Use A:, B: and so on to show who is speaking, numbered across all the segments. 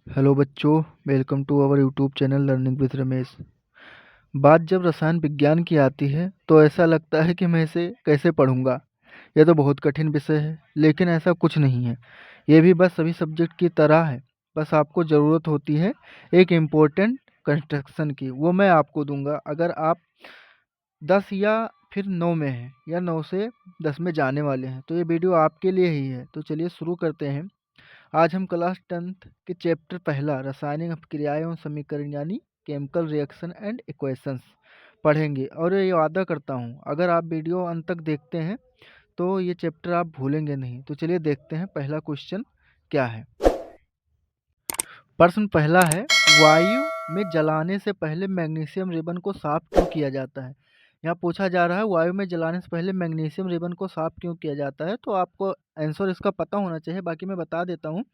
A: Hello बच्चों, welcome to our YouTube channel learning with Ramesh. बात जब रसायन विज्ञान की आती है तो ऐसा लगता है कि मैं इसे कैसे पढ़ूंगा। यह तो बहुत कठिन विषय है, लेकिन ऐसा कुछ नहीं है। ये भी बस सभी सब्जेक्ट की तरह है। बस आपको ज़रूरत होती है एक इम्पोर्टेंट कंस्ट्रक्शन की, वो मैं आपको दूंगा। अगर आप 10 या फिर 9 में हैं या 9 से 10 में जाने वाले हैं तो ये वीडियो आपके लिए ही है। तो चलिए शुरू करते हैं। आज हम क्लास 10th के चैप्टर पहला रासायनिक अपक्रियाएं एवं समीकरण यानी केमिकल रिएक्शन एंड इक्वेशंस पढ़ेंगे। और ये वादा करता हूँ, अगर आप वीडियो अंत तक देखते हैं तो ये चैप्टर आप भूलेंगे नहीं। तो चलिए देखते हैं पहला क्वेश्चन क्या है। प्रश्न पहला है, वायु में जलाने से पहले मैग्नीशियम रिबन को साफ क्यों किया जाता है। यहाँ पूछा जा रहा है वायु में जलाने से पहले मैग्नीशियम रिबन को साफ क्यों किया जाता है। तो आपको आंसर इसका पता होना चाहिए, बाकी मैं बता देता हूँ।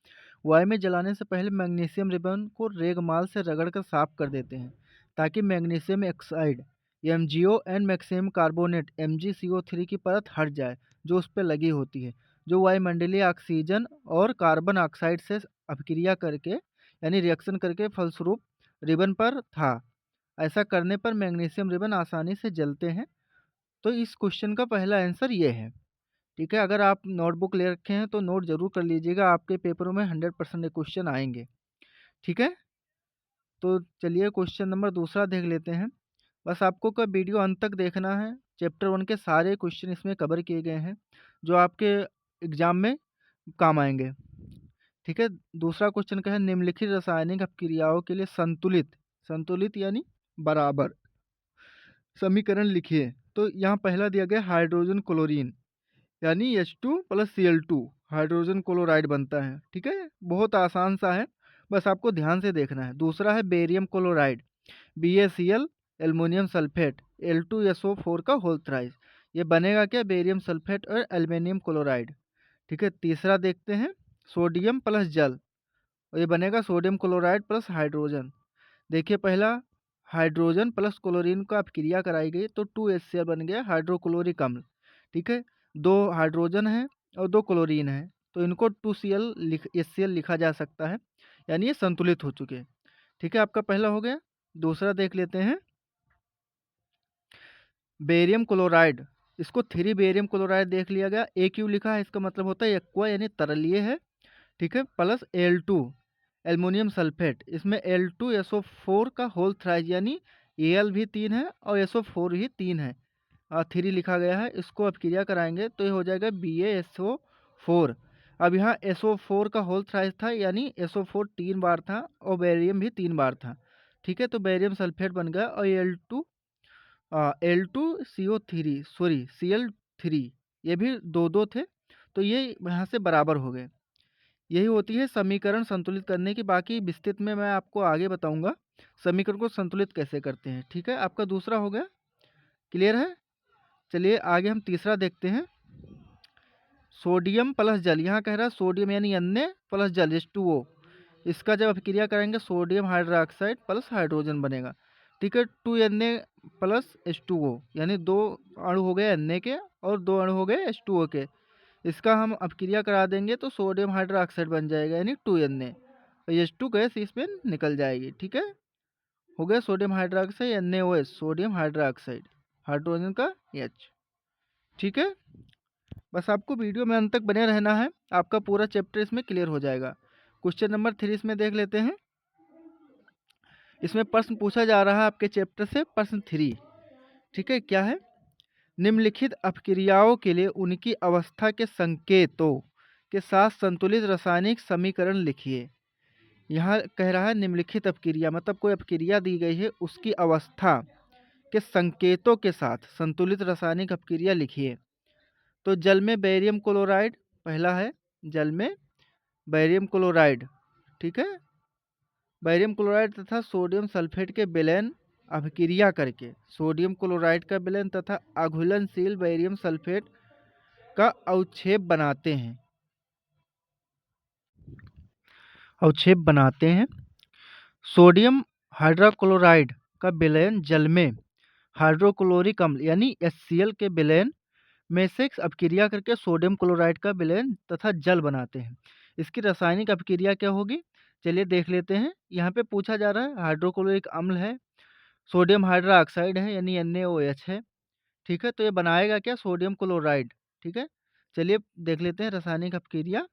A: वायु में जलाने से पहले मैग्नीशियम रिबन को रेगमाल से रगड़कर साफ कर देते हैं ताकि magnesium oxide MgO and maximum carbonate MgCO3 की परत हट जाए जो उस पर लगी होती है, जो वायुमंडलीय ऑक्सीजन और कार्बन ऑक्साइड से अभिक्रिया करके यानी रिएक्शन करके फलस्वरूप रिबन पर था। ऐसा करने पर मैग्नीशियम रिबन आसानी से जलते हैं। तो इस क्वेश्चन का पहला आंसर ये है। ठीक है, अगर आप नोटबुक ले रखे हैं तो नोट जरूर कर लीजिएगा, आपके पेपरों में 100% क्वेश्चन आएंगे। ठीक है, तो चलिए क्वेश्चन नंबर दूसरा देख लेते हैं। बस आपको का वीडियो अंत तक देखना है। चैप्टर 1 के सारे क्वेश्चन इसमें कवर किए गए हैं जो आपके एग्जाम में काम आएंगे। ठीक है, दूसरा क्वेश्चन का है, निम्नलिखित रासायनिक अपक्रियाओं के लिए संतुलित संतुलित यानी बराबर समीकरण लिखिए। तो यहाँ पहला दिया गया हाइड्रोजन क्लोरीन यानी H2 plus Cl2 hydrogen chloride बनता है। ठीक है, बहुत आसान सा है, बस आपको ध्यान से देखना है। दूसरा है barium chloride BaCl aluminium sulphate L2SO4 का होल थ्राइस। ये बनेगा क्या, बेरियम सल्फेट और एल्युमिनियम क्लोराइड। ठीक है, तीसरा देखते हैं, सोडियम प्लस जल, और ये बनेगा सोडियम क्लोराइड प्लस हाइड्रोजन। देखिए पहला हाइड्रोजन प्लस क्लोरीन का अपक्रिया कराई गई तो 2HCl बन गया हाइड्रोक्लोरिक अम्ल। ठीक है, 2 हाइड्रोजन है और 2 क्लोरीन है तो इनको 2HCl लिखा जा सकता है, यानी ये संतुलित हो चुके हैं। ठीक है, आपका पहला हो गया। दूसरा देख लेते हैं, बेरियम क्लोराइड, इसको 3 बेरियम क्लोराइड देख लिया गया। AQ लिखा है, इसका मतलब होता है एक्वा यानी तरलीय है। ठीक है, प्लस Al2 एल्युमिनियम सल्फेट, इसमें L2SO4 का होल थ्राइस यानी Al भी 3 है और SO4 भी 3 है, 3 लिखा गया है। इसको अपक्रिया कराएंगे तो ये हो जाएगा BaSO4। अब यहाँ SO4 का होल थ्राइस था यानी SO4 3 बार था और बेरियम भी 3 बार था। ठीक है, तो बेरियम सल्फेट बन गया और L2CO3 सॉरी Cl3, ये भी 2 थे तो ये यहाँ से बराबर हो गए। यही होती है समीकरण संतुलित करने की। बाकी विस्तृत में मैं आपको आगे बताऊंगा समीकरण को संतुलित कैसे करते हैं। ठीक है, आपका दूसरा हो गया, क्लियर है। चलिए आगे हम तीसरा देखते हैं, सोडियम प्लस जल। यहाँ कह रहा है सोडियम यानी Na प्लस जल H2O, इसका जब अभिक्रिया करेंगे सोडियम हाइड्रोक्साइड प्लस हाइड्रोजन बनेगा। ठीक है, 2Na प्लस H2O यानी 2 अणु हो गए Na के और 2 अणु हो गए H2O के। इसका हम अपक्रिया करा देंगे तो सोडियम हाइड्रोक्साइड बन जाएगा यानी 2Na, और H2 गैस इसमें निकल जाएगी। ठीक है, हो गया sodium hydroxide NaOH sodium hydroxide, hydrogen का H। ठीक है, बस आपको वीडियो में अंत तक बने रहना है, आपका पूरा चैप्टर इसमें क्लियर हो जाएगा। क्वेश्चन नंबर 3 इसमें देख लेते हैं। इसमें प्रश्न पूछा जा रहा है आपके चैप्टर से, प्रश्न 3। ठीक है, क्या है, निम्नलिखित अपक्रियाओं के लिए उनकी अवस्था के संकेतों के साथ संतुलित रासायनिक समीकरण लिखिए। यहाँ कह रहा है निम्नलिखित अपक्रिया, मतलब कोई अपक्रिया दी गई है उसकी अवस्था के संकेतों के साथ संतुलित रासायनिक अपक्रिया लिखिए। तो जल में बेरियम क्लोराइड पहला है, जल में बेरियम क्लोराइड। ठीक है, बेरियम क्लोराइड तथा सोडियम सल्फेट के विलयन अभिक्रिया करके सोडियम क्लोराइड का विलयन तथा अघुलनशील बेरियम सल्फेट का अवक्षेप बनाते हैं। सोडियम हाइड्रोक्लोराइड का विलयन जल में हाइड्रोक्लोरिक अम्ल यानी HCl के विलयन में से अपक्रिया करके सोडियम क्लोराइड का विलयन तथा जल बनाते हैं। इसकी रासायनिक अपक्रिया क्या होगी, चलिए देख लेते हैं। यहाँ पे पूछा जा रहा है हाइड्रोक्लोरिक अम्ल है, सोडियम हाइड्रोक्साइड है यानी NaOH है, ठीक है? तो ये बनाएगा क्या? सोडियम क्लोराइड, ठीक है? चलिए देख लेते हैं रासायनिक अपक्रिया।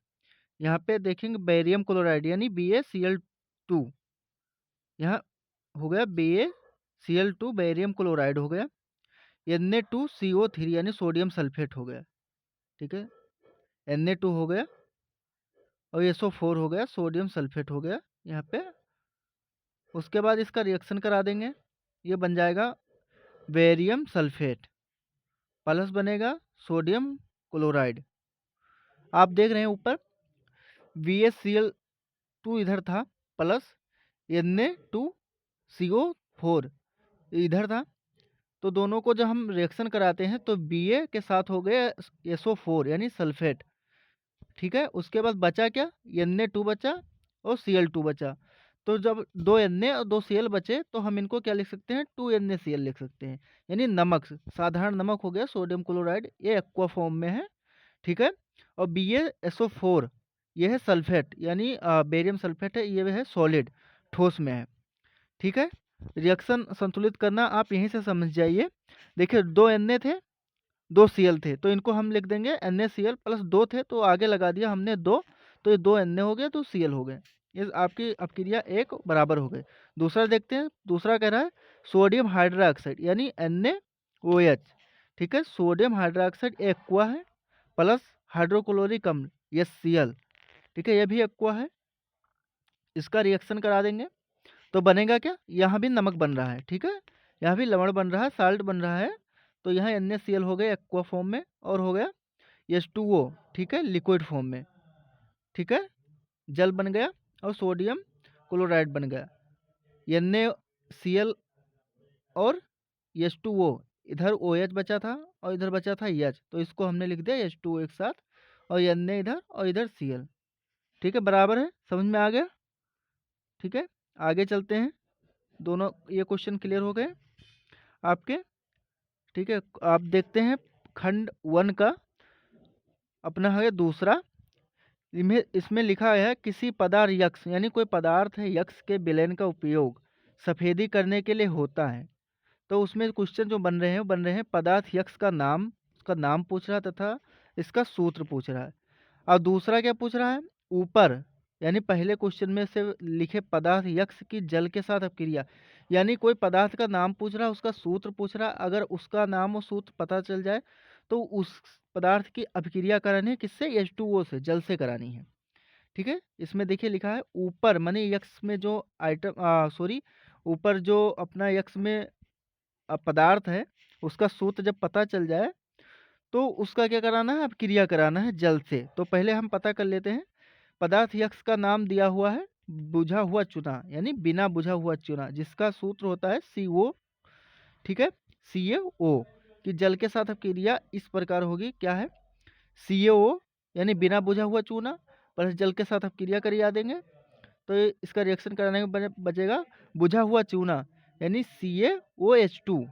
A: यहाँ पे देखेंगे बेरियम क्लोराइड यानी BaCl2, यहाँ हो गया BaCl2 बेरियम क्लोराइड हो गया, Na2CO3 यानी सोडियम सल्फेट हो गया, ठीक है? Na2 हो गया और SO4 हो गया, सोडियम सल्फेट हो गया यहाँ पे। उसके बाद इसका रिएक्शन करा देंगे, ये बन जाएगा बेरियम सल्फेट प्लस बनेगा सोडियम क्लोराइड। आप देख रहे हैं ऊपर BaCl2 इधर था प्लस Na2CO4 इधर था, तो दोनों को जब हम रिएक्शन कराते हैं तो Ba के साथ हो गया SO4 यानी सल्फेट, ठीक है? उसके बाद बचा क्या? Na2 बचा और Cl2 बचा। तो जब 2 Na और 2 Cl बचे तो हम इनको क्या लिख सकते हैं? 2 NaCl लिख सकते हैं, यानी नमक, साधारण नमक हो गया सोडियम क्लोराइड, ये एक्वा फॉर्म में है, ठीक है? और BaSO4 ये है सल्फेट यानी बेरियम सल्फेट है, ये है सॉलिड, ठोस में है, ठीक है? रिएक्शन संतुलित करना आप यहीं से समझ जाइए। देखिए 2 Na थे, 2 Cl थे, तो इनको हम लिख देंगे NaCl प्लस 2 थे तो आगे लगा दिया हमने 2, तो ये 2 Na हो गए, 2 Cl हो गए। ये आपकी अपक्रिया एक बराबर हो गई। दूसरा देखते हैं, दूसरा कह रहा है सोडियम हाइड्रोक्साइड यानी NaOH, ठीक है? सोडियम हाइड्रोक्साइड एक्वा है प्लस हाइड्रोक्लोरिक अम्ल HCl, ठीक है? ये भी एक्वा है, इसका रिएक्शन करा देंगे तो बनेगा क्या? यहाँ भी नमक बन रहा है, ठीक है? यहाँ भी लवण बन रहा है, साल्ट बन रहा है, तो यहाँ NaCl हो गया एक्वा फॉर्म में और हो गया H2O, ठीक है? लिक्विड फॉर्म में, ठीक है? जल बन गया और सोडियम क्लोराइड बन गया। NaCl और H2O, इधर OH बचा था और इधर बचा था H, तो इसको हमने लिख दिया H2O एक साथ और Na इधर और इधर Cl, ठीक है? बराबर है, समझ में आ गया, ठीक है? आगे चलते हैं, दोनों ये क्वेश्चन क्लियर हो गए आपके, ठीक है? आप देखते हैं खंड 1 का अपना है दूसरा, इसमें लिखा है किसी पदार्थ यक्ष यानी कोई पदार्थ है यक्ष के विलयन का उपयोग सफेदी करने के लिए होता है। तो उसमें क्वेश्चन जो बन रहे हैं वो बन रहे हैं पदार्थ यक्ष का नाम, उसका नाम पूछ रहा है तथा इसका सूत्र पूछ रहा है। और दूसरा क्या पूछ रहा है? ऊपर यानी पहले क्वेश्चन में से लिखे पदार्थ यक्ष की जल के साथ अपक्रिया, यानी कोई पदार्थ का नाम पूछ रहा है, उसका सूत्र पूछ रहा है, अगर उसका नाम और सूत्र पता चल जाए तो उस पदार्थ की अपक्रिया करानी है किससे? H2O से, जल से करानी है, ठीक है? इसमें देखिए लिखा है ऊपर माने यक्ष में जो आइटम सॉरी ऊपर जो अपना यक्ष में पदार्थ है उसका सूत्र जब पता चल जाए तो उसका क्या कराना है? अपक्रिया कराना है जल से। तो पहले हम पता कर लेते हैं, पदार्थ यक्ष का नाम दिया हुआ है बुझा हुआ चूना यानी बिना बुझा हुआ चूना, जिसका सूत्र होता है CO, ठीक है? CaO कि जल के साथ अपक्रिया इस प्रकार होगी, क्या है? CaO यानी बिना बुझा हुआ चूना प्लस जल के साथ अपक्रिया करिया देंगे तो इसका रिएक्शन कराने में बचेगा बुझा हुआ चूना यानी CaOH2,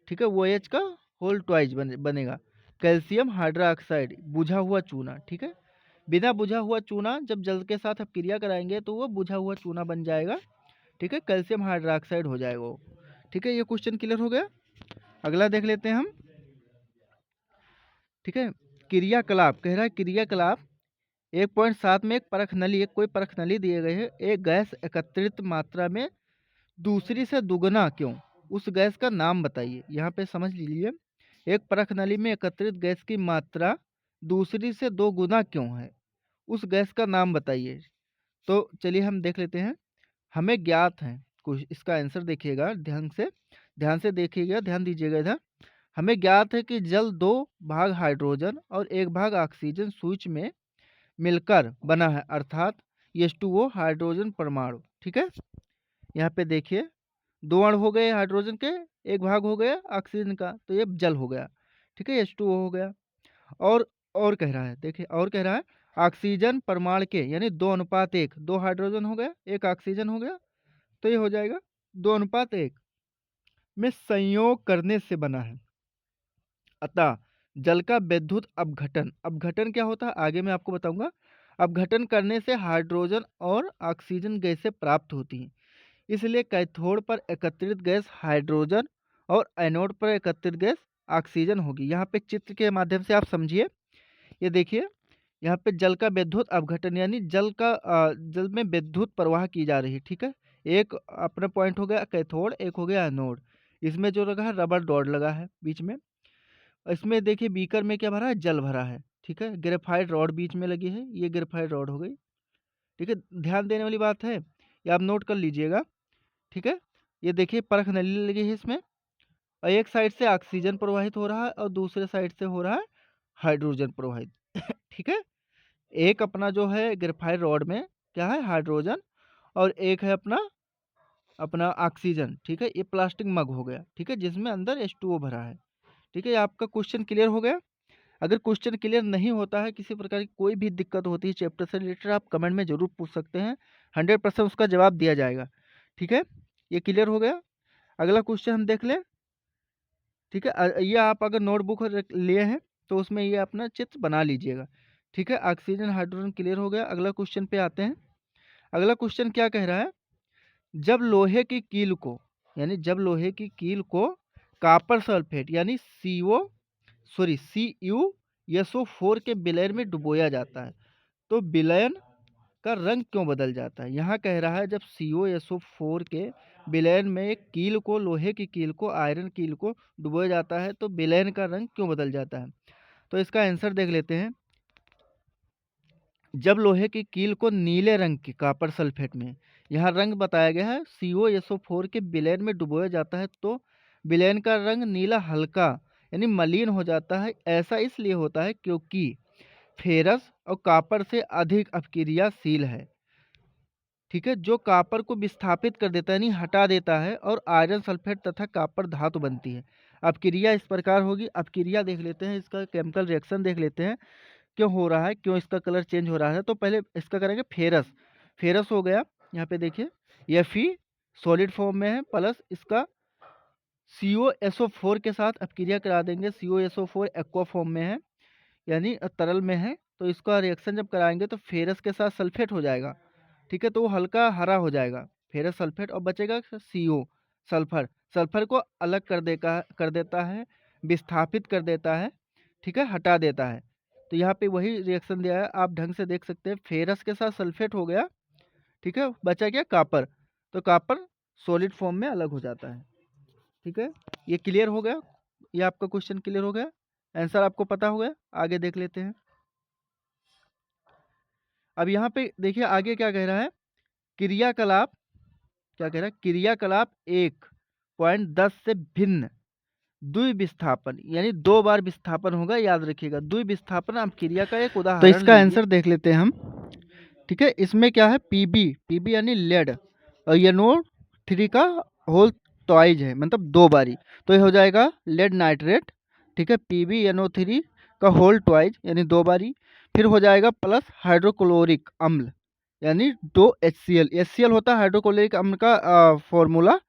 A: ठीक है? OH का होल ट्वाइस बनेगा कैल्शियम हाइड्रोक्साइड बुझा हुआ चूना, ठीक है? बिना बुझा हुआ चूना जब जल के साथ अपक्रिया कराएंगे तो वो बुझा हुआ चूना बन जाएगा, ठीक है? कैल्शियम हाइड्रोक्साइड हो जाएगा वो, ठीक है? ये क्वेश्चन क्लियर हो गया। अगला देख लेते हैं हम, ठीक है? क्रियाकलाप कह रहा है, क्रियाकलाप 1.7 में एक परख नली, एक कोई परख नली दिए गए हैं, एक गैस एकत्रित मात्रा में दूसरी से दुगना क्यों? उस गैस का नाम बताइए। यहाँ पे समझ लीजिए, एक परख नली में एकत्रित गैस की मात्रा दूसरी से 2 गुना क्यों है? उस गैस का नाम बताइए। तो चलिए हम देख लेते हैं, हमें ज्ञात है कुछ, इसका आंसर देखिएगा ध्यान से देखिएगा, ध्यान दीजिएगा इधर। हमें ज्ञात है कि जल 2 भाग हाइड्रोजन और 1 भाग ऑक्सीजन स्विच में मिलकर बना है, अर्थात H2O हाइड्रोजन परमाणु, ठीक है? यहाँ पे देखिए 2 अणु हो गए हाइड्रोजन के, 1 भाग हो गया ऑक्सीजन का, तो ये जल हो गया, ठीक है? H2O हो गया। और और कह रहा है, देखिए और कह रहा है ऑक्सीजन परमाणु के यानी 2:1, 2 हाइड्रोजन हो गया 1 ऑक्सीजन हो गया, तो ये हो जाएगा 2:1 में संयोग करने से बना है। अतः जल का विद्युत अपघटन, अपघटन क्या होता है आगे मैं आपको बताऊंगा। अपघटन करने से हाइड्रोजन और ऑक्सीजन गैसें प्राप्त होती हैं। इसलिए कैथोड पर एकत्रित गैस हाइड्रोजन और एनोड पर एकत्रित गैस ऑक्सीजन होगी। यहाँ पे चित्र के माध्यम से आप समझिए। ये देखिए, यहाँ पे जल का विद्युत अपघटन यानी जल में विद्युत प्रवाह की जा रही है, ठीक है। एक अपना पॉइंट हो गया कैथोड, एक हो गया एनोड। इसमें जो लगा है रबर डॉट लगा है बीच में। इसमें देखिए बीकर में क्या भरा है, जल भरा है, ठीक है। ग्रेफाइट रॉड बीच में लगी है, ये ग्रेफाइट रॉड हो गई, ठीक है। ध्यान देने वाली बात है, ये आप नोट कर लीजिएगा, ठीक है। ये देखिए परख नली लगी है इसमें, और एक साइड से ऑक्सीजन प्रवाहित हो रहा है और दूसरे साइड से हो रहा है हाइड्रोजन प्रवाहित। ठीक है। एक अपना जो है ग्रेफाइट रॉड में क्या है, हाइड्रोजन, और एक है अपना अपना ऑक्सीजन, ठीक है। ये प्लास्टिक मग हो गया, ठीक है, जिसमें अंदर H2O भरा है, ठीक है। ये आपका क्वेश्चन क्लियर हो गया। अगर क्वेश्चन क्लियर नहीं होता है, किसी प्रकार की कोई भी दिक्कत होती है चैप्टर से रिलेटेड, आप कमेंट में जरूर पूछ सकते हैं, 100% उसका जवाब दिया जाएगा, ठीक है। ये क्लियर हो गया। अगला क्वेश्चन हम देख लें, ठीक है। ये आप अगर नोटबुक लिए हैं तो उसमें ये अपना चित्र बना लीजिएगा, ठीक है। ऑक्सीजन हाइड्रोजन क्लियर हो गया। अगला क्वेश्चन पे आते हैं। अगला क्वेश्चन क्या कह रहा है, जब लोहे की कील को, यानी जब लोहे की कील को कॉपर सल्फेट यानी CuSO4 के विलयन में डुबोया जाता है तो विलयन का रंग क्यों बदल जाता है। यहाँ कह रहा है जब CuSO4 के विलयन में एक कील को, लोहे की कील को, आयरन कील को डुबोया जाता है तो विलयन का रंग क्यों बदल जाता है। तो इसका आंसर देख लेते हैं। जब लोहे की कील को नीले रंग की कॉपर सल्फेट में, यहाँ रंग बताया गया है, CuSO4 के विलयन में डुबोया जाता है तो विलयन का रंग नीला हल्का यानी मलिन हो जाता है। ऐसा इसलिए होता है क्योंकि फेरस और कॉपर से अधिक अपक्रियाशील है, ठीक है, जो कॉपर को विस्थापित कर देता है यानी हटा देता है, और आयरन सल्फेट तथा कॉपर धातु बनती है। अपक्रिया इस प्रकार होगी। अपक्रिया देख लेते हैं, इसका केमिकल रिएक्शन देख लेते हैं क्यों हो रहा है, क्यों इसका कलर चेंज हो रहा है। तो पहले इसका करेंगे फेरस। फेरस हो गया, यहाँ पे देखिए Fe सॉलिड फॉर्म में है, प्लस इसका CuSO4 के साथ अपक्रिया करा देंगे। CuSO4 एक्वा फॉर्म में है यानी तरल में है, तो इसका रिएक्शन जब कराएंगे तो फेरस के साथ सल्फेट हो जाएगा, ठीक है। तो वो हल्का हरा हो जाएगा फेरस सल्फेट, और बचेगा CO सल्फर। सल्फर को अलग कर देता है, विस्थापित कर देता है, ठीक है, हटा देता है। तो यहाँ पे वही रिएक्शन दिया है, आप ढंग से देख सकते हैं। फेरस के साथ सल्फेट हो गया, ठीक है, बचा क्या कॉपर, तो कॉपर सॉलिड फॉर्म में अलग हो जाता है, ठीक है। ये क्लियर हो गया, ये आपका क्वेश्चन क्लियर हो गया, आंसर आपको पता हो गया। आगे देख लेते हैं। अब यहाँ पे देखिए आगे क्या कह रहा है, क्रियाकलाप, क्या कह रहा है, क्रियाकलाप 1.10 से भिन्न द्विविस्थापन यानी 2 बार विस्थापन होगा, याद रखिएगा। द्विविस्थापन अपक्रिया का एक उदाहरण, तो इसका आंसर देख लेते हैं हम, ठीक है। इसमें क्या है, पीबी यानी लेड, और NO3 का होल ट्वाइज है, मतलब 2 बारी, तो ये हो जाएगा लेड नाइट्रेट, ठीक है। PbNO3 का होल ट्वाइज यानी 2 बारी, फिर हो जाएगा प्लस हाइड्रोक्लोरिक अम्ल यानी 2 HCl। HCl होता है हाइड्रोक्लोरिक अम्ल का फॉर्मूला,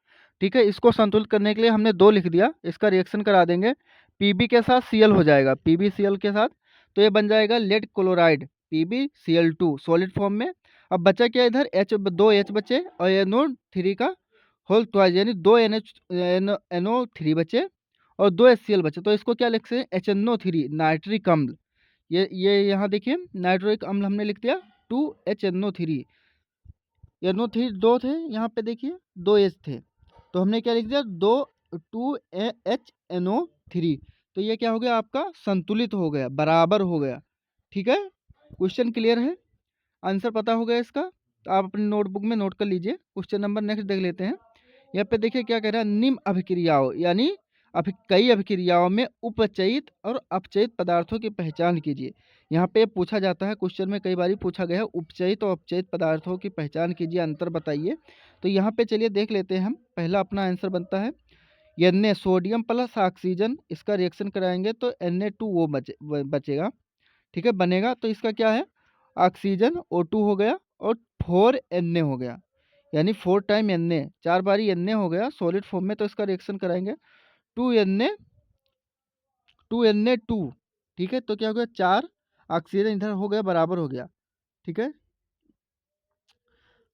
A: ठीक है। इसको संतुलित करने के लिए हमने 2 लिख दिया, इसका रिएक्शन करा देंगे। Pb के साथ Cl हो जाएगा, PbCl के साथ, तो ये बन जाएगा lead chloride PbCl2 solid form में। अब बचा क्या इधर, दो H बचे, और NO3 का होल ट्वाइस यानी 2 NO3 बचे और 2 HCl बचे, तो इसको क्या लिख सकते हैं, HNO3 नाइट्रिक अम्ल। ये यहाँ देखिए नाइट्रिक अम्ल हमने लिख दिया 2HNO3। NO3 दो थे, यहाँ पे देखिए 2H थे, तो हमने क्या लिख दिया, 2HNO3। तो ये क्या हो गया आपका, संतुलित हो गया, बराबर हो गया, ठीक है। क्वेश्चन क्लियर है, आंसर पता हो गया इसका, तो आप अपनी नोटबुक में नोट कर लीजिए। क्वेश्चन नंबर नेक्स्ट देख लेते हैं। यहाँ पे देखिए क्या कह रहा है, निम्न अभिक्रियाओं यानी कई अभिक्रियाओं में उपचयित और अपचयित पदार्थों की पहचान कीजिए। यहाँ पे पूछा जाता है, क्वेश्चन में कई बार पूछा गया है, उपचयित और अपचयित पदार्थों की पहचान कीजिए, अंतर बताइए। तो यहाँ पे चलिए देख लेते हैं हम। पहला अपना आंसर बनता है Na सोडियम प्लस ऑक्सीजन, इसका रिएक्शन कराएंगे तो Na2O बचेगा, ठीक है, बनेगा। तो इसका क्या है, ऑक्सीजन O2 हो गया और 4Na हो गया, यानी 4 टाइम Na, 4 बारी Na हो गया सॉलिड फॉर्म में। तो इसका रिएक्शन कराएंगे 2Na2, ठीक है। तो क्या हो गया, 4 ऑक्सीजन इधर हो गया, बराबर हो गया, ठीक है।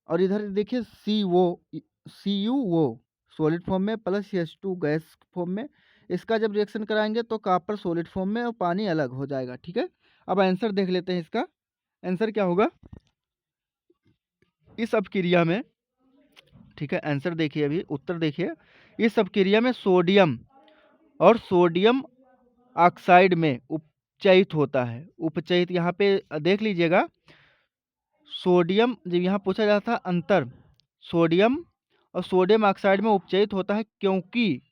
A: और इधर देखिए CuO सॉलिड फॉर्म में प्लस H2 गैस फॉर्म में। इसका जब रिएक्शन कराएंगे तो कॉपर सॉलिड फॉर्म में और पानी अलग हो जाएगा। ठीक है। अब आंसर देख लेते हैं इसका। आंसर क्या होगा इस अपक्रिया में? ठीक है, आंसर देखिए, अभी उत्तर देखिए। इस अपक्रिया में सोडियम और सोडियम ऑक्साइड में उपचयित होता है। उपचयित यहाँ पे देख लीजिएगा, सोडियम जब यहाँ पूछा जाता है अंतर, सोडियम और सोडियम ऑक्साइड में उपचयित होता है क्योंकि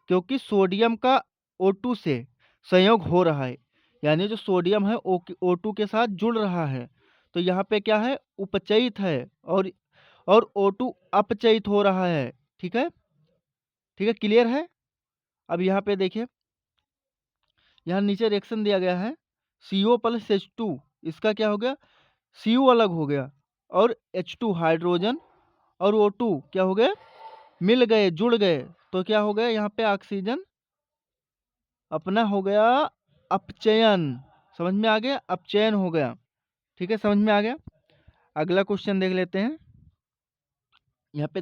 A: क्योंकि सोडियम का O2 से संयोग हो रहा है, यानी जो सोडियम है O2 के साथ जुड़ रहा है, तो यहाँ पे क्या है, उपचयित है। और O2 अपचयित हो रहा है। ठीक है, ठीक है, क्लियर है। अब यहाँ पे देखिए, यहाँ नीचे रिएक्शन दिया गया है CO प्लस H2, इसका क्या हो गया, CO अलग हो गया और H2 हाइड्रोजन और O2 क्या हो गए, मिल गए, जुड़ गए, तो क्या हो गया यहाँ पे ऑक्सीजन अपना हो गया अपचयन। समझ में आ गया, अपचयन हो गया। ठीक है, समझ में आ गया। अगला क्वेश्चन देख लेते हैं। यहाँ पे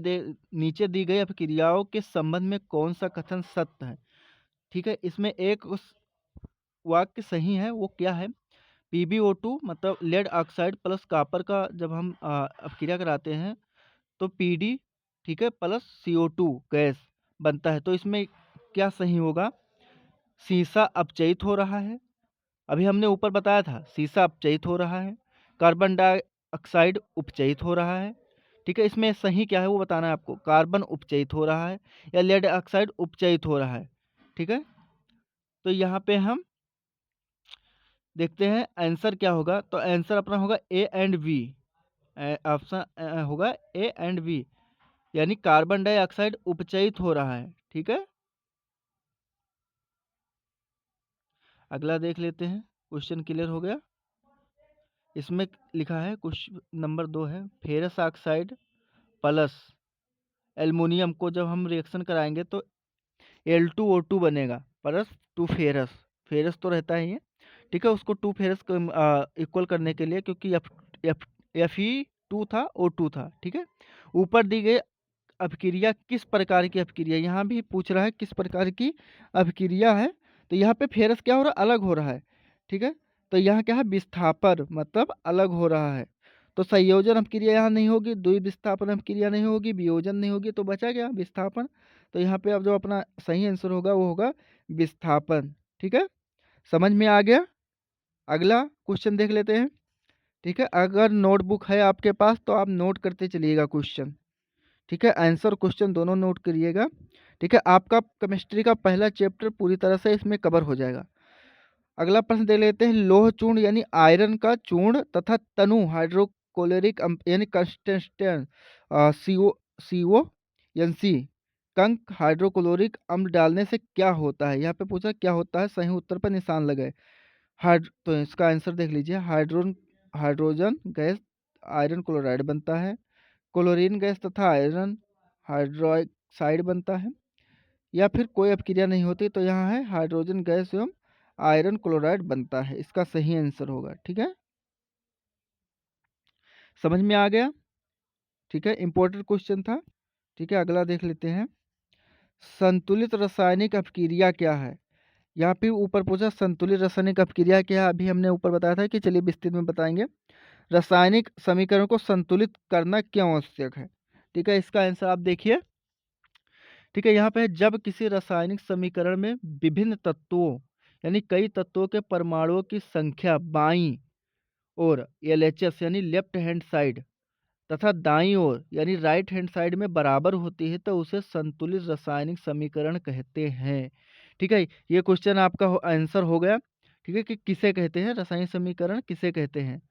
A: नीचे दी गई अपक्रियाओं के संबंध में कौन सा कथन सत्य है? ठीक है, इसमें एक वाक्य सही है, वो क्या है, PbO2 मतलब लेड ऑक्साइड प्लस कॉपर का जब हम अपक्रिया कराते हैं तो PD, ठीक है, प्लस CO2 गैस बनता है। तो इसमें क्या सही होगा, सीसा अपचयित हो रहा है। अभी हमने ऊपर बताया था सीसा अपचयित हो रहा है, कार्बन डाइऑक्साइड उपचयित हो रहा है। ठीक है, इसमें सही क्या है वो बताना है आपको, कार्बन उपचयित हो रहा है या लेड ऑक्साइड उपचयित हो रहा है। ठीक है, तो यहाँ पे हम देखते हैं आंसर क्या होगा। तो आंसर अपना होगा A एंड B, ऑप्शन होगा A एंड B, यानी कार्बन डाइऑक्साइड उपचयित हो रहा है। ठीक है, अगला देख लेते हैं। क्वेश्चन क्लियर हो गया। इसमें लिखा है, क्वेश्चन नंबर 2 है, फेरस ऑक्साइड प्लस एल्युमिनियम को जब हम रिएक्शन कराएंगे तो L2O2 बनेगा प्लस 2 फेरस। फेरस तो रहता ही है। ठीक है, उसको 2 फेरस इक्वल करने के लिए, क्योंकि Fe2 था, O2 था। ठीक है, ऊपर दी गई अपक्रिया किस प्रकार की अपक्रिया, यहाँ भी पूछ रहा है किस प्रकार की अपक्रिया है। तो यहाँ पे फेरस क्या हो रहा है, अलग हो रहा है। ठीक है, तो यहाँ क्या है, विस्थापन मतलब अलग हो रहा है। तो संयोजन अपक्रिया यहाँ नहीं होगी, द्विविस्थापन अपक्रिया नहीं होगी, वियोजन नहीं होगी, तो बचा क्या, विस्थापन। तो यहाँ पे अब जो अपना सही आंसर होगा वो होगा विस्थापन। ठीक है, समझ में आ गया। अगला क्वेश्चन देख लेते हैं। ठीक है, अगर नोटबुक है आपके पास तो आप नोट करते चलिएगा क्वेश्चन। ठीक है, आंसर क्वेश्चन दोनों नोट करिएगा। ठीक है, आपका केमिस्ट्री का पहला चैप्टर पूरी तरह से इसमें कवर हो जाएगा। अगला प्रश्न देख लेते हैं, लोह चूर्ण यानी आयरन का चूर्ण तथा तनु हाइड्रोक्लोरिक यानी कंस्टेंट CO एन सी कंक हाइड्रोक्लोरिक अम्ल डालने से क्या होता है। यहाँ पे पूछा क्या होता है, सही उत्तर पर निशान लगाए। तो इसका आंसर देख लीजिए, हाइड्रोजन गैस आयरन क्लोराइड बनता है, क्लोरीन गैस तथा आयरन हाइड्रोक्साइड बनता है, या फिर कोई अपक्रिया नहीं होती, तो यहाँ है हाइड्रोजन गैस एवं आयरन क्लोराइड बनता है। इसका सही आंसर होगा। ठीक है, समझ में आ गया। ठीक है, इंपॉर्टेंट क्वेश्चन था। ठीक है, अगला देख लेते हैं, संतुलित रासायनिक अपक्रिया क्या है। यहाँ पे ऊपर पूछा संतुलित रासायनिक अपक्रिया क्या है, अभी हमने ऊपर बताया था कि चलिए विस्तृत में बताएंगे। रासायनिक समीकरण को संतुलित करना क्यों आवश्यक है। ठीक है, इसका आंसर आप देखिए। ठीक है, यहाँ पे जब किसी रासायनिक समीकरण में विभिन्न तत्वों यानी कई तत्वों के परमाणुओं की संख्या बाईं ओर LHS यानी लेफ्ट हैंड साइड तथा दाईं ओर यानी राइट हैंड साइड में बराबर होती है, तो उसे संतुलित रासायनिक समीकरण कहते हैं। ठीक है, ये क्वेश्चन आपका आंसर हो गया। ठीक है, कि किसे कहते हैं रासायनिक समीकरण, किसे कहते हैं,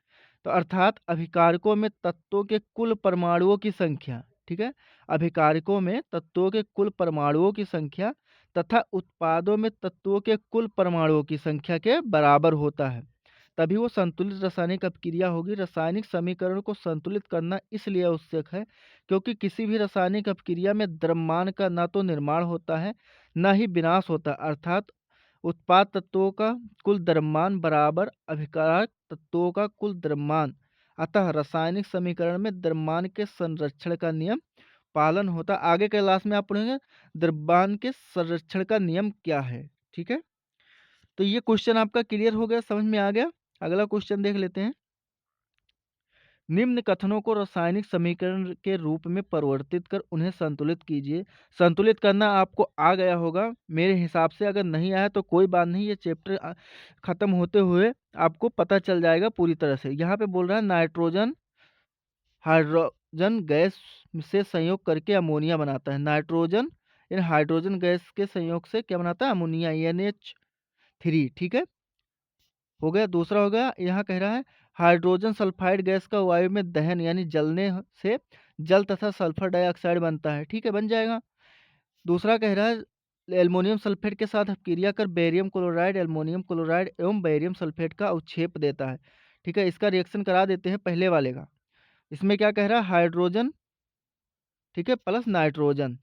A: तो अर्थात अभिकारकों में तत्वों के कुल परमाणुओं की संख्या। ठीक है, अभिकारकों में तत्वों के कुल परमाणुओं की संख्या तथा उत्पादों में तत्वों के कुल परमाणुओं की संख्या के बराबर होता है, तभी वो संतुलित रासायनिक अपक्रिया होगी। रासायनिक समीकरण को संतुलित करना इसलिए आवश्यक है क्योंकि किसी भी रासायनिक अपक्रिया में द्रव्यमान का न तो निर्माण होता है न ही विनाश होता है, अर्थात उत्पाद तत्वों का कुल द्रव्यमान बराबर अभिकारक तत्वों का कुल द्रव्यमान अतः रासायनिक समीकरण में द्रव्यमान के संरक्षण का नियम पालन होता। आगे के क्लास में आप पढ़ेंगे द्रव्यमान के संरक्षण का नियम क्या है। ठीक है, तो ये क्वेश्चन आपका क्लियर हो गया, समझ में आ गया। अगला क्वेश्चन देख लेते हैं। निम्न कथनों को रासायनिक समीकरण के रूप में परिवर्तित कर उन्हें संतुलित कीजिए। संतुलित करना आपको आ गया होगा मेरे हिसाब से, अगर नहीं आया तो कोई बात नहीं, ये चैप्टर खत्म होते हुए आपको पता चल जाएगा पूरी तरह से। यहाँ पे बोल रहा है नाइट्रोजन हाइड्रोजन गैस से संयोग करके अमोनिया बनाता है। नाइट्रोजन इन हाइड्रोजन गैस के संयोग से क्या बनाता है, अमोनिया NH3। ठीक है, हो गया। दूसरा हो गया, यहाँ कह रहा है हाइड्रोजन सल्फाइड गैस का वायु में दहन यानी जलने से जल तथा सल्फर डाइऑक्साइड बनता है। ठीक है, बन जाएगा। दूसरा कह रहा है एल्युमिनियम सल्फेट के साथ क्रिया कर बेरियम क्लोराइड, एल्युमिनियम क्लोराइड एवं बेरियम सल्फेट का अवक्षेप देता है। ठीक है, इसका रिएक्शन करा देते हैं पहले वाले का। इसमें क्या कह रहा है, हाइड्रोजन, ठीक है, प्लस नाइट्रोजन,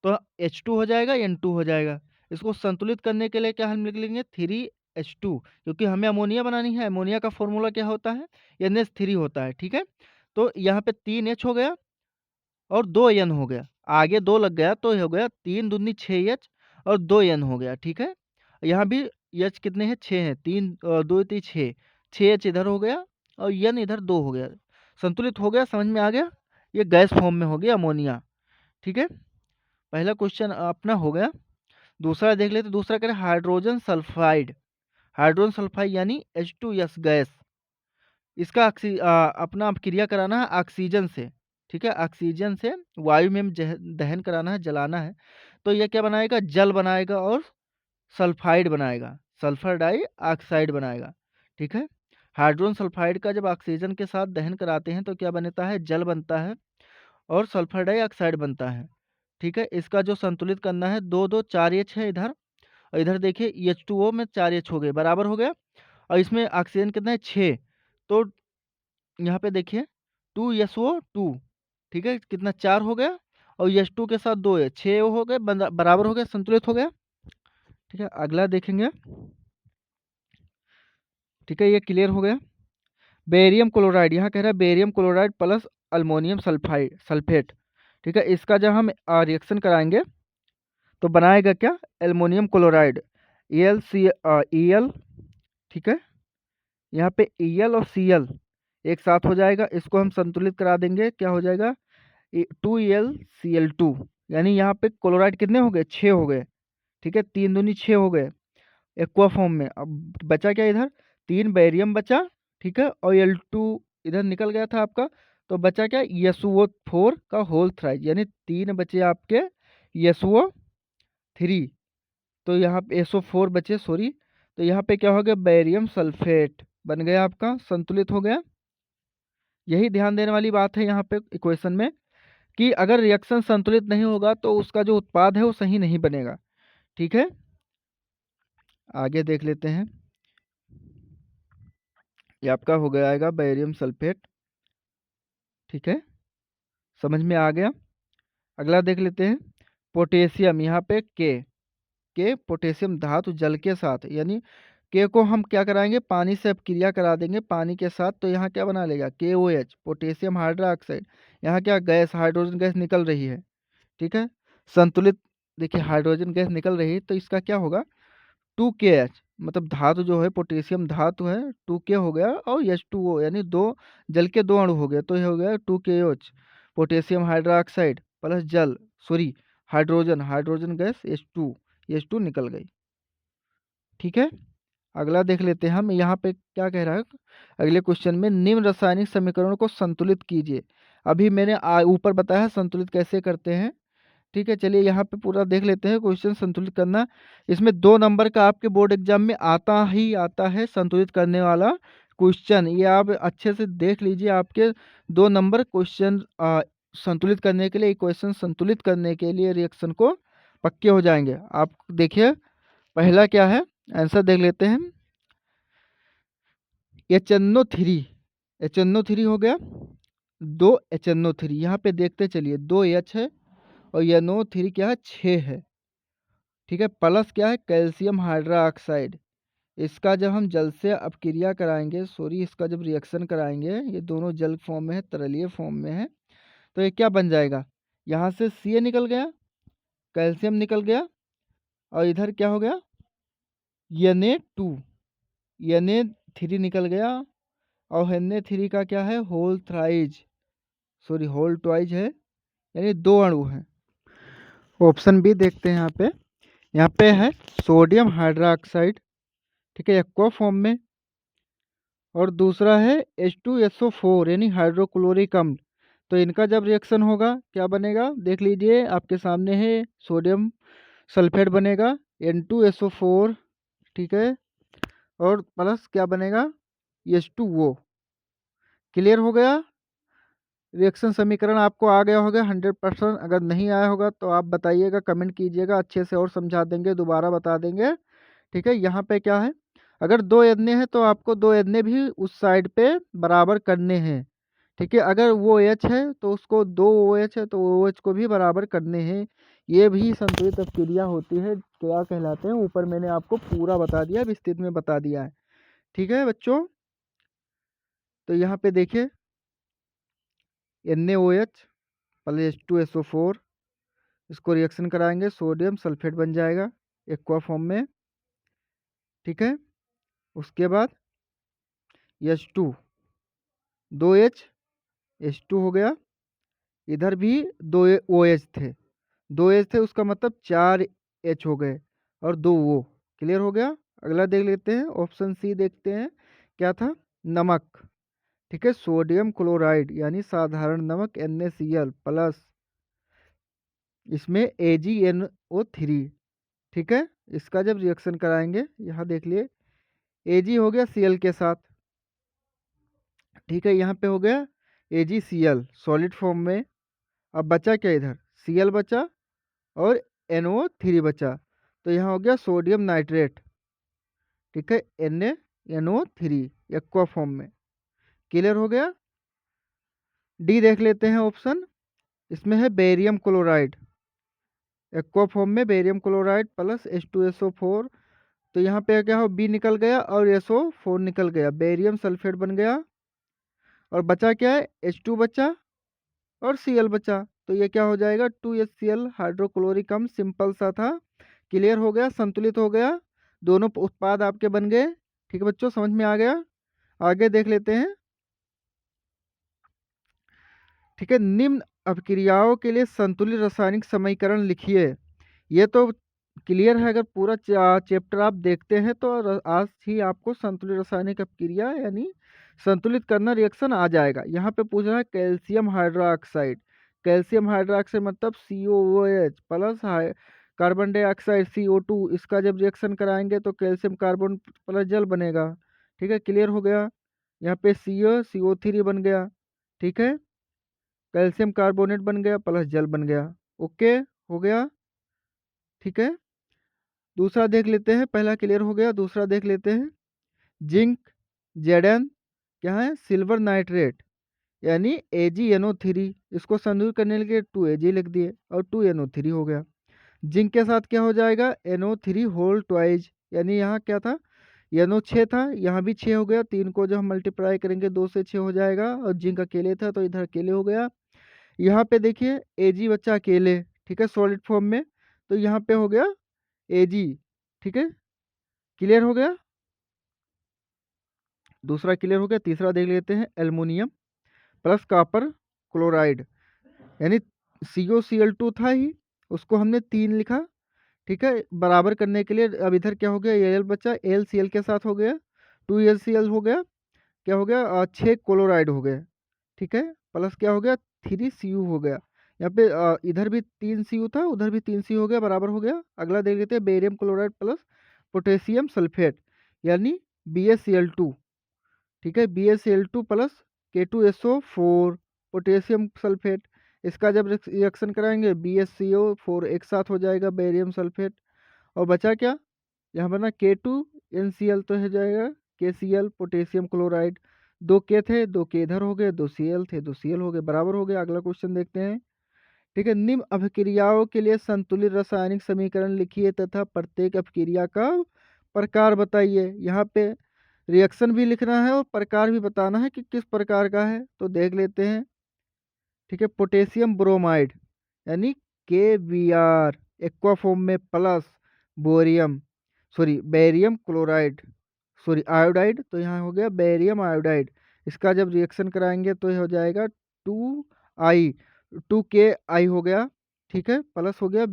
A: तो H2 हो जाएगा, N2 हो जाएगा। इसको संतुलित करने के लिए क्या हम लिख लेंगे, 3H2, क्योंकि हमें अमोनिया बनानी है। अमोनिया का फॉर्मूला क्या होता है, NH3 होता है। ठीक है, तो यहाँ पे 3H हो गया और 2N हो गया, आगे 2 लग गया तो हो गया 3 दूनी 6H और 2N हो गया। ठीक है, यहाँ भी H कितने हैं, 6 हैं, 3 2 3 6, 6H इधर हो गया और N इधर 2 हो गया, संतुलित हो गया। समझ में आ गया, ये गैस फॉर्म में हो गया अमोनिया। ठीक है, पहला क्वेश्चन अपना हो गया। दूसरा देख लेते, दूसरा करें हाइड्रोजन सल्फाइड। हाइड्रोजन सल्फाइड यानी H2S गैस, इसका अपना क्रिया कराना है ऑक्सीजन से। ठीक है, ऑक्सीजन से वायु में दहन कराना है, जलाना है, तो यह क्या बनाएगा, जल बनाएगा और सल्फाइड बनाएगा, सल्फर डाइऑक्साइड बनाएगा। ठीक है, हाइड्रोजन सल्फाइड का जब ऑक्सीजन के साथ दहन कराते हैं तो क्या बनता है, जल बनता है और सल्फर डाइऑक्साइड बनता है। ठीक है, इसका जो संतुलित करना है, 2 2 4H है इधर, और इधर देखिए H2O में 4H हो गए, बराबर हो गया। और इसमें ऑक्सीजन कितना है, 6, तो यहाँ पे देखिए 2SO2, ठीक है, कितना 4 हो गया, और H2 के साथ 2 है, 6 हो गए, बराबर हो गया, संतुलित हो गया। ठीक है, अगला देखेंगे। ठीक है, ये क्लियर हो गया। बेरियम क्लोराइड, यहाँ कह रहा है barium chloride plus aluminium sulphate. ठीक है, इसका जब हम रिएक्शन कराएंगे तो बनाएगा क्या, एल्युमिनियम क्लोराइड, EL। ठीक है, यहाँ पे EL और Cl एक साथ हो जाएगा, इसको हम संतुलित करा देंगे, क्या हो जाएगा, 2ElCl2, यानी यहाँ पे क्लोराइड कितने हो गए, 6 हो गए। ठीक है, 3 दूनी 6 हो गए एक्वा फॉर्म में। अब बचा क्या इधर, 3 बैरियम बचा, ठीक है, और L2 इधर निकल गया था आपका, तो बचा क्या, SO4 का होल थ्राइज, यानी 3 बचे आपके SO3, तो यहाँ पे SO4 बचे, सॉरी, तो यहाँ पे क्या हो गया, बैरियम सल्फेट बन गया आपका, संतुलित हो गया। यही ध्यान देने वाली बात है यहाँ पे इक्वेशन में, कि अगर रिएक्शन संतुलित नहीं होगा तो उसका जो उत्पाद है वो सही नहीं बनेगा। ठीक है, आगे देख लेते हैं। ये आपका हो गया आएगा बैरियम सल्फेट। ठीक है, समझ में आ गया। अगला देख लेते हैं पोटेशियम, यहाँ पे के पोटेशियम धातु जल के साथ, यानी के को हम क्या कराएंगे, पानी से अब क्रिया करा देंगे पानी के साथ, तो यहाँ क्या बना लेगा, KOH पोटेशियम हाइड्रोक्साइड। यहाँ क्या गैस, हाइड्रोजन गैस निकल रही है। ठीक है, संतुलित, देखिए हाइड्रोजन गैस निकल रही है, तो इसका क्या होगा, 2KH, मतलब धातु जो है पोटेशियम धातु है, 2K हो गया, और H2O यानी दो जल के 2 अणु हो गए, तो ये हो गया 2KOH पोटेशियम हाइड्रोक्साइड प्लस जल, sorry, hydrogen, hydrogen gas H2 निकल गई। ठीक है, अगला देख लेते हैं हम, यहाँ पे क्या कह रहा है अगले क्वेश्चन में, निम्न रासायनिक समीकरणों को संतुलित कीजिए। अभी मैंने ऊपर बताया संतुलित कैसे करते हैं। ठीक है, चलिए यहाँ पे पूरा देख लेते हैं क्वेश्चन संतुलित करना। इसमें 2 नंबर का आपके बोर्ड एग्जाम में आता ही आता है संतुलित करने वाला क्वेश्चन, ये आप अच्छे से देख लीजिए। आपके 2 नंबर क्वेश्चन संतुलित करने के लिए, इक्वेशन संतुलित करने के लिए रिएक्शन को पक्के हो जाएंगे। आप देखिए पहला क्या है, आंसर देख लेते हैं। HNO3 हो गया, 2 HNO3, यहाँ पे देखते चलिए 2 H है और NO3 क्या है, 6 है। ठीक है, प्लस क्या है, कैल्शियम हाइड्रोक्साइड, इसका जब हम जल से अपक्रिया कराएंगे, सॉरी, इसका जब रिएक्शन कराएंगे, ये दोनों जल फॉर्म में है, तरलीय फॉर्म में है, तो ये क्या बन जाएगा, यहाँ से सी निकल गया, कैल्शियम निकल गया, और इधर क्या हो गया, Na2, Na3 निकल गया, और Na3 का क्या है, whole thrice, sorry whole twice है, यानी 2 अणु हैं। ऑप्शन बी देखते हैं यहाँ पे है सोडियम हाइड्रोक्साइड, ठीक है, एक्वा फॉर्म में, और दूसरा है H2SO4 यानी हाइड्रोक्लोरिक अम्ल। तो इनका जब रिएक्शन होगा क्या बनेगा, देख लीजिए आपके सामने है, सोडियम सल्फेट बनेगा N2SO4, ठीक है, और प्लस क्या बनेगा, H2O। क्लियर हो गया। रिएक्शन समीकरण आपको आ गया होगा 100%। अगर नहीं आया होगा तो आप बताइएगा, कमेंट कीजिएगा, अच्छे से और समझा देंगे, दोबारा बता देंगे, ठीक है। यहाँ पे क्या है, अगर 2 एन है तो आपको 2 एन भी उस साइड पे बराबर करने हैं, ठीक है। अगर वो एच है तो उसको 2 ओ एच है तो ओ एच को भी बराबर करने हैं। ये भी संतुलित अपक्रिया होती है, क्या कहलाते हैं, ऊपर मैंने आपको पूरा बता दिया, विस्तृत में बता दिया है, ठीक है बच्चों। तो यहाँ पे देखिए NaOH प्लस H2SO4, इसको रिएक्शन कराएंगे, सोडियम सल्फेट बन जाएगा एक्वा फॉर्म में, ठीक है। उसके बाद H2, 2H, H2 हो गया, इधर भी 2 OH थे, 2 H थे, उसका मतलब 4 H हो गए, और 2 O। क्लियर हो गया। अगला देख लेते हैं, ऑप्शन सी देखते हैं, क्या था, नमक, ठीक है, सोडियम क्लोराइड यानी साधारण नमक NaCl प्लस, इसमें AgNO3, ठीक है। इसका जब रिएक्शन कराएंगे, यहाँ देख लिए, Ag हो गया Cl के साथ, ठीक है, यहाँ पे हो गया AgCl सॉलिड फॉर्म में। अब बचा क्या, इधर Cl बचा और NO3 बचा, तो यहाँ हो गया सोडियम नाइट्रेट, ठीक है, NaNO3 एक्वा फॉर्म में। क्लियर हो गया। डी देख लेते हैं ऑप्शन, इसमें है बेरियम क्लोराइड, एक्वा फॉर्म में बेरियम क्लोराइड प्लस H2SO4। तो यहाँ पे क्या हो, बी निकल गया और SO4 निकल गया, बेरियम सल्फेट बन गया, और बचा क्या है, H2 बचा और Cl बचा, तो ये क्या हो जाएगा, 2HCl हाइड्रोक्लोरिक अम्ल, सिंपल सा था। क्लियर हो गया, संतुलित हो गया, दोनों उत्पाद आपके बन गए, ठीक है बच्चों, समझ में आ गया। आगे देख लेते हैं, ठीक है, निम्न अपक्रियाओं के लिए संतुलित रासायनिक समीकरण लिखिए। ये तो क्लियर है, अगर पूरा चैप्टर आप देखते हैं तो आज ही आपको संतुलित रासायनिक अपक्रिया यानी संतुलित करना रिएक्शन आ जाएगा। यहाँ पे पूछ रहा है कैल्शियम हाइड्रोक्साइड, कैल्शियम हाइड्रोक्साइड मतलब COOH plus carbon dioxide CO2, इसका जब रिएक्शन कराएंगे तो कैल्शियम कार्बन प्लस जल बनेगा, ठीक है। क्लियर हो गया। यहाँ पे CO3 बन गया, ठीक है, कैल्शियम कार्बोनेट बन गया प्लस जल बन गया, ओके हो गया, ठीक है। दूसरा देख लेते हैं, पहला क्लियर हो गया, दूसरा देख लेते हैं, जिंक Zn क्या है, सिल्वर नाइट्रेट यानी AgNO3, इसको संतुलित करने के लिए 2Ag लिख दिए और 2NO3 हो गया। जिंक के साथ क्या हो जाएगा, NO3 होल ट्वाइज, यानी यहाँ क्या था, NO 6 था, यहाँ भी 6 हो गया, 3 को जब हम मल्टीप्लाई करेंगे 2 से 6 हो जाएगा, और जिंक अकेले था तो इधर अकेले हो गया। यहाँ पे देखिए Ag बच्चा अकेले, ठीक है, सॉलिड फॉर्म में, तो यहाँ पे हो गया Ag, ठीक है। क्लियर हो गया, दूसरा क्लियर हो गया। तीसरा देख लेते हैं, एल्युमिनियम प्लस कॉपर क्लोराइड यानी COCl2 था ही, उसको हमने 3 लिखा, ठीक है, बराबर करने के लिए। अब इधर क्या हो गया, Al बचा, LCl के साथ हो गया, 2HCl हो गया, क्या हो गया, 6 क्लोराइड हो गया, ठीक है, प्लस क्या हो गया, 3Cu हो गया। यहाँ पे इधर भी 3Cu था, उधर भी 3Cu हो गया, बराबर हो गया। अगला देख लेते हैं, barium chloride plus potassium sulphate यानी BaCl2, ठीक है, BaCl2 plus K2SO4 potassium sulphate, इसका जब रिएक्शन कराएंगे BaCO4 एक साथ हो जाएगा, बेरियम सल्फेट, और बचा क्या, यहाँ बना K2NCl, तो हो जाएगा KCl पोटेशियम क्लोराइड, 2 K थे, 2 K इधर हो गए, 2 Cl थे, 2 Cl हो गए, बराबर हो गया। अगला क्वेश्चन देखते हैं, ठीक है, निम्न अपक्रियाओं के लिए संतुलित रासायनिक समीकरण लिखिए तथा प्रत्येक अपक्रिया का प्रकार बताइए। यहाँ पे रिएक्शन भी लिखना है और प्रकार भी बताना है कि किस प्रकार का है। तो देख लेते हैं। ठीक है, पोटेशियम ब्रोमाइड यानी KBr एक्वा फॉर्म में plus bohrium barium chloride iodide. तो यहाँ हो गया बेरियम आयोडाइड। इसका जब रिएक्शन कराएंगे तो ये हो जाएगा 2I 2Ki हो गया। ठीक है, प्लस हो गया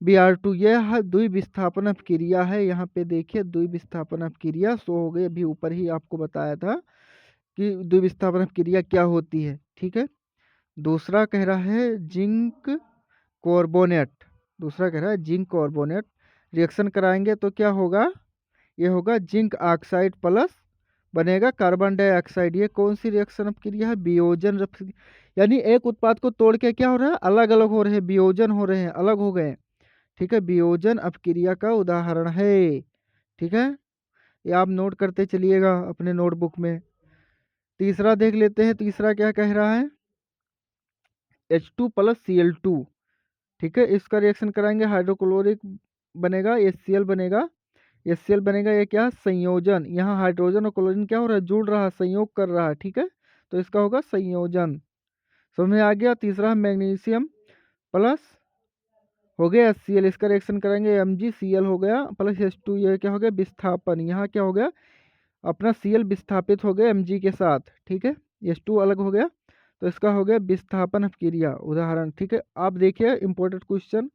A: Br2। यह द्विविस्थापन अपक्रिया है। यहाँ पे देखिए द्विविस्थापन अपक्रिया सो हो गई, अभी ऊपर ही आपको बताया था कि द्विविस्थापन अपक्रिया क्या होती है। ठीक है, दूसरा कह रहा है जिंक कार्बोनेट। दूसरा कह रहा है जिंक कार्बोनेट रिएक्शन कराएंगे तो क्या होगा, ये होगा जिंक ऑक्साइड प्लस बनेगा कार्बन डाइऑक्साइड। ये कौन सी रिएक्शन अपक्रिया है, वियोजन। यानी एक उत्पाद को तोड़ के क्या हो रहा है, अलग अलग हो रहे हैं, वियोजन हो रहे हैं, अलग हो गए। ठीक है, वियोजन अपक्रिया का उदाहरण है। ठीक है, ये आप नोट करते चलिएगा अपने नोटबुक में। तीसरा देख लेते हैं, तीसरा क्या कह रहा है, H2 प्लस Cl2। ठीक है, इसका रिएक्शन कराएंगे हाइड्रोक्लोरिक बनेगा, HCl बनेगा। HCl बनेगा, ये क्या संयोजन। यहाँ हाइड्रोजन और क्लोरीन क्या हो रहा है, जुड़ रहा है, संयोग कर रहा है। ठीक है, तो इसका होगा संयोजन। समझ में आ गया। तीसरा मैग्नीशियम प्लस हो गया HCl, इसका रिएक्शन करेंगे MgCl हो गया प्लस H2। ये क्या हो गया विस्थापन। यहाँ क्या हो गया, अपना Cl विस्थापित हो गया Mg के साथ। ठीक है, H2 अलग हो गया, तो इसका हो गया विस्थापन अपक्रिया उदाहरण। ठीक है, आप देखिए इंपॉर्टेंट क्वेश्चन,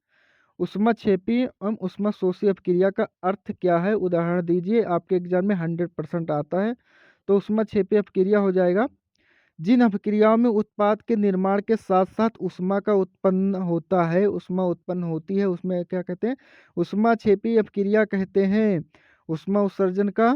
A: उष्माक्षेपी एवं उष्माशोषी अपक्रिया का अर्थ क्या है, उदाहरण दीजिए। आपके एग्जाम में 100% आता है। तो उष्माक्षेपी अपक्रिया हो जाएगा जिन अपक्रियाओं में उत्पाद के निर्माण के साथ साथ उष्मा का उत्पन्न होता है, उष्मा उत्पन्न होती है, उसमें क्या कहते हैं, उष्माक्षेपी अपक्रिया कहते हैं। उष्मा उत्सर्जन का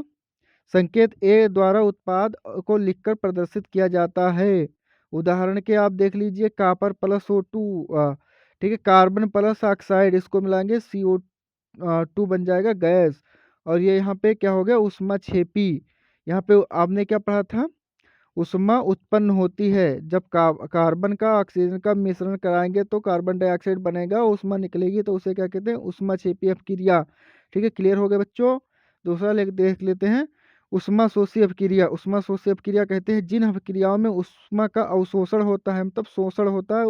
A: संकेत ए द्वारा उत्पाद को लिखकर प्रदर्शित किया जाता है। उदाहरण के आप देख लीजिए, कॉपर प्लस O2, ठीक है, कार्बन प्लस ऑक्साइड, इसको मिलाएंगे CO2 बन जाएगा गैस। और ये यहाँ पे क्या हो गया उष्माक्षेपी। यहाँ पे आपने क्या पढ़ा था, उष्मा उत्पन्न होती है जब कार्बन का ऑक्सीजन का मिश्रण कराएंगे तो कार्बन डाइऑक्साइड बनेगा, उष्मा निकलेगी, तो उसे क्या कहते हैं उष्माक्षेपी अपक्रिया। ठीक है, क्लियर हो गया बच्चों। दूसरा देख लेते हैं उष्माशोषी अपक्रिया। उष्माशोषी अपक्रिया कहते हैं जिन अपक्रियाओं में उष्मा का अवशोषण होता है, मतलब शोषण होता है,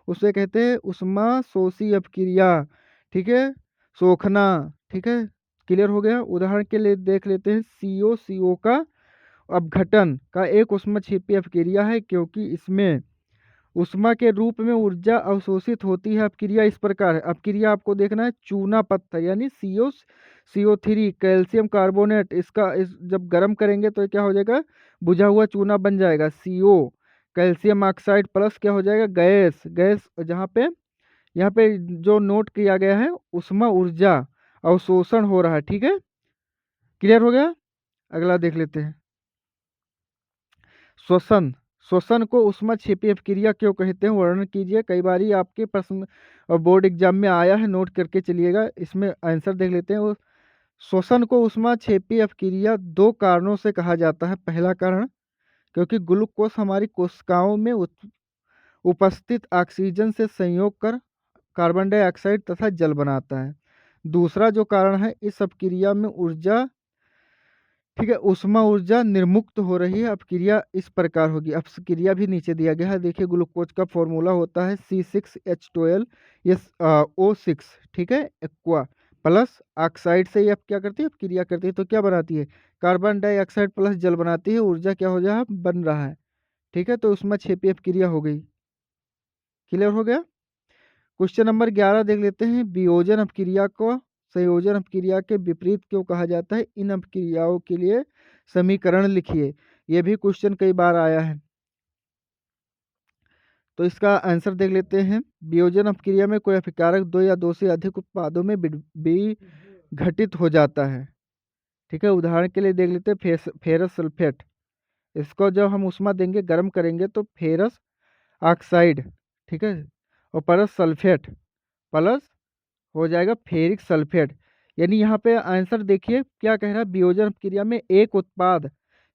A: उसे कहते हैं उष्माशोषी अपक्रिया। ठीक है, सोखना। ठीक है, क्लियर हो गया। उदाहरण के लिए देख लेते हैं CO का अपघटन का एक उष्माक्षेपी अपक्रिया है, क्योंकि इसमें उष्मा के रूप में ऊर्जा अवशोषित होती है। अपक्रिया इस प्रकार है, अपक्रिया आपको देखना है चूना पत्थर यानी CO3 कैल्शियम कार्बोनेट, जब गर्म करेंगे तो क्या हो जाएगा, बुझा हुआ चूना बन जाएगा। CO कैल्शियम ऑक्साइड प्लस क्या हो जाएगा गैस जहाँ पे यहाँ पे जो नोट किया गया है उष्मा ऊर्जा अवशोषण हो रहा है। ठीक है, क्लियर हो गया। अगला देख लेते हैं श्वसन। श्वसन को उष्माक्षेपी अपक्रिया क्यों कहते हैं, वर्णन कीजिए। कई बार ही आपके प्रश्न बोर्ड एग्जाम में आया है, नोट करके चलिएगा। इसमें आंसर देख लेते हैं। श्वसन को उष्माक्षेपी अपक्रिया दो कारणों से कहा जाता है। पहला कारण, क्योंकि ग्लूकोज हमारी कोशिकाओं में उपस्थित ऑक्सीजन से संयोग कर कार्बन डाइऑक्साइड तथा जल बनाता है। दूसरा जो कारण है, इस अपक्रिया में ऊर्जा, ठीक है, उष्मा ऊर्जा निर्मुक्त हो रही है। अपक्रिया इस प्रकार होगी, अपक्रिया भी नीचे दिया गया है। देखिए ग्लूकोज का फॉर्मूला होता है C6H12 O6। ठीक है, एक्वा प्लस ऑक्साइड से ये क्या करती है, अपक्रिया करती है, तो क्या बनाती है, कार्बन डाइऑक्साइड प्लस जल बनाती है। ऊर्जा क्या हो जाए बन रहा है। ठीक है, तो उसमें क्षेपी अपक्रिया हो गई। क्लियर हो गया। क्वेश्चन नंबर 11 देख लेते हैं। वियोजन अपक्रिया को संयोजन अपक्रिया के विपरीत क्यों कहा जाता है, इन अपक्रियाओं के लिए समीकरण लिखिए। यह भी क्वेश्चन कई बार आया है, तो इसका आंसर देख लेते हैं। वियोजन अपक्रिया में कोई अभिकारक दो या दो से अधिक उत्पादों में विघटित हो जाता है। ठीक है, उदाहरण के लिए देख लेते हैं फेरस सल्फेट। इसको जब हम उष्मा देंगे, गर्म करेंगे, तो फेरस ऑक्साइड, ठीक है, और प्लस सल्फेट प्लस हो जाएगा फेरिक सल्फेट। यानी यहाँ पे आंसर देखिए क्या कह रहा है, वियोजन अपक्रिया में एक उत्पाद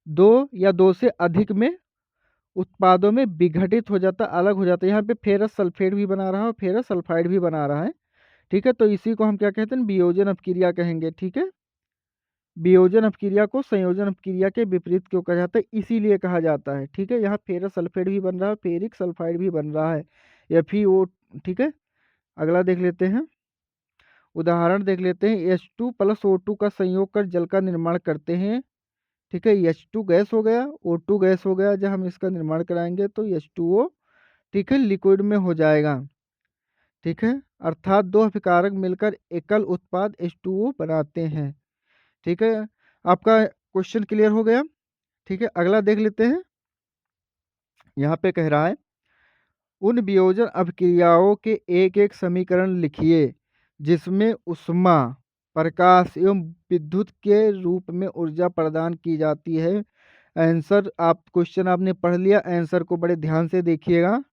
A: दो या दो से अधिक में उत्पादों में विघटित हो जाता, अलग हो जाता है। यहाँ पे फेरस सल्फेट भी बना रहा है और फेरस सल्फाइड भी बना रहा है। ठीक है, तो इसी को हम क्या कहते हैं, वियोजन अपक्रिया कहेंगे। ठीक है, वियोजन अपक्रिया को संयोजन अपक्रिया के विपरीत क्यों कहा जाता है, इसीलिए कहा जाता है। ठीक है, यहाँ फेरस सल्फेट भी बन रहा है, फेरिक सल्फाइड भी बन रहा है, FeO। ठीक है, अगला देख लेते हैं, उदाहरण देख लेते हैं। H2 प्लस O2 का संयोग कर जल का निर्माण करते हैं। ठीक है, H2 गैस हो गया, O2 गैस हो गया। जब हम इसका निर्माण कराएंगे तो H2O, ठीक है, लिक्विड में हो जाएगा। ठीक है, अर्थात दो अभिकारक मिलकर एकल उत्पाद H2O बनाते हैं। ठीक है, आपका क्वेश्चन क्लियर हो गया। ठीक है, अगला देख लेते हैं। यहाँ पे कह रहा है, उन वियोजन अभिक्रियाओं के एक एक समीकरण लिखिए जिसमें उष्मा, प्रकाश एवं विद्युत के रूप में ऊर्जा प्रदान की जाती है। आंसर, आप क्वेश्चन आपने पढ़ लिया, आंसर को बड़े ध्यान से देखिएगा।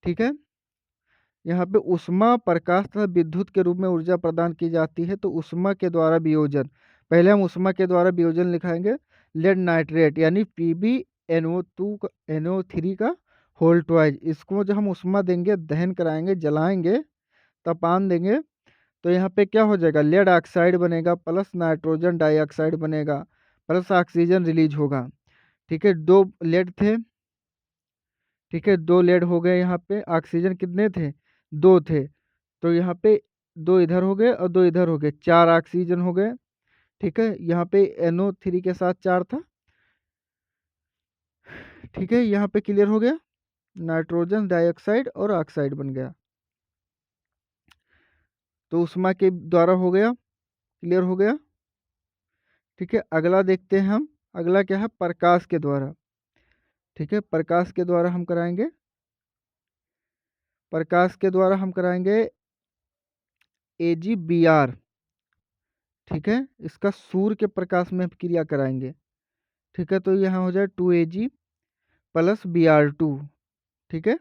A: ठीक है, यहाँ पे उष्मा, प्रकाश तथा विद्युत के रूप में ऊर्जा प्रदान की जाती है। तो उष्मा के द्वारा वियोजन, पहले हम उष्मा के द्वारा वियोजन लिखाएंगे। लेड नाइट्रेट यानी PbNO2 NO3 का होल ट्वाइज, इसको जब हम उष्मा देंगे, दहन कराएंगे, जलाएंगे, तपान देंगे, तो यहाँ पे क्या हो जाएगा, लेड ऑक्साइड बनेगा प्लस नाइट्रोजन डाइऑक्साइड बनेगा प्लस ऑक्सीजन रिलीज होगा। ठीक है, दो लेड थे। ठीक है, दो लेड हो गए। यहाँ पे ऑक्सीजन कितने थे, दो थे, तो यहाँ पे दो इधर हो गए और दो इधर हो गए, चार ऑक्सीजन हो गए। ठीक है, यहाँ पे NO3 के साथ चार था। ठीक है, यहाँ पे क्लियर हो गया, नाइट्रोजन डाइऑक्साइड और ऑक्साइड बन गया, तो उष्मा के द्वारा हो गया, क्लियर हो गया। ठीक है, अगला देखते हैं हम, अगला क्या है, प्रकाश के द्वारा। ठीक है, प्रकाश के द्वारा हम कराएंगे, प्रकाश के द्वारा हम कराएंगे AgBr। ठीक है, इसका सूर्य के प्रकाश में क्रिया कराएंगे। ठीक है, तो यहाँ हो जाए 2Ag प्लस Br2। ठीक है,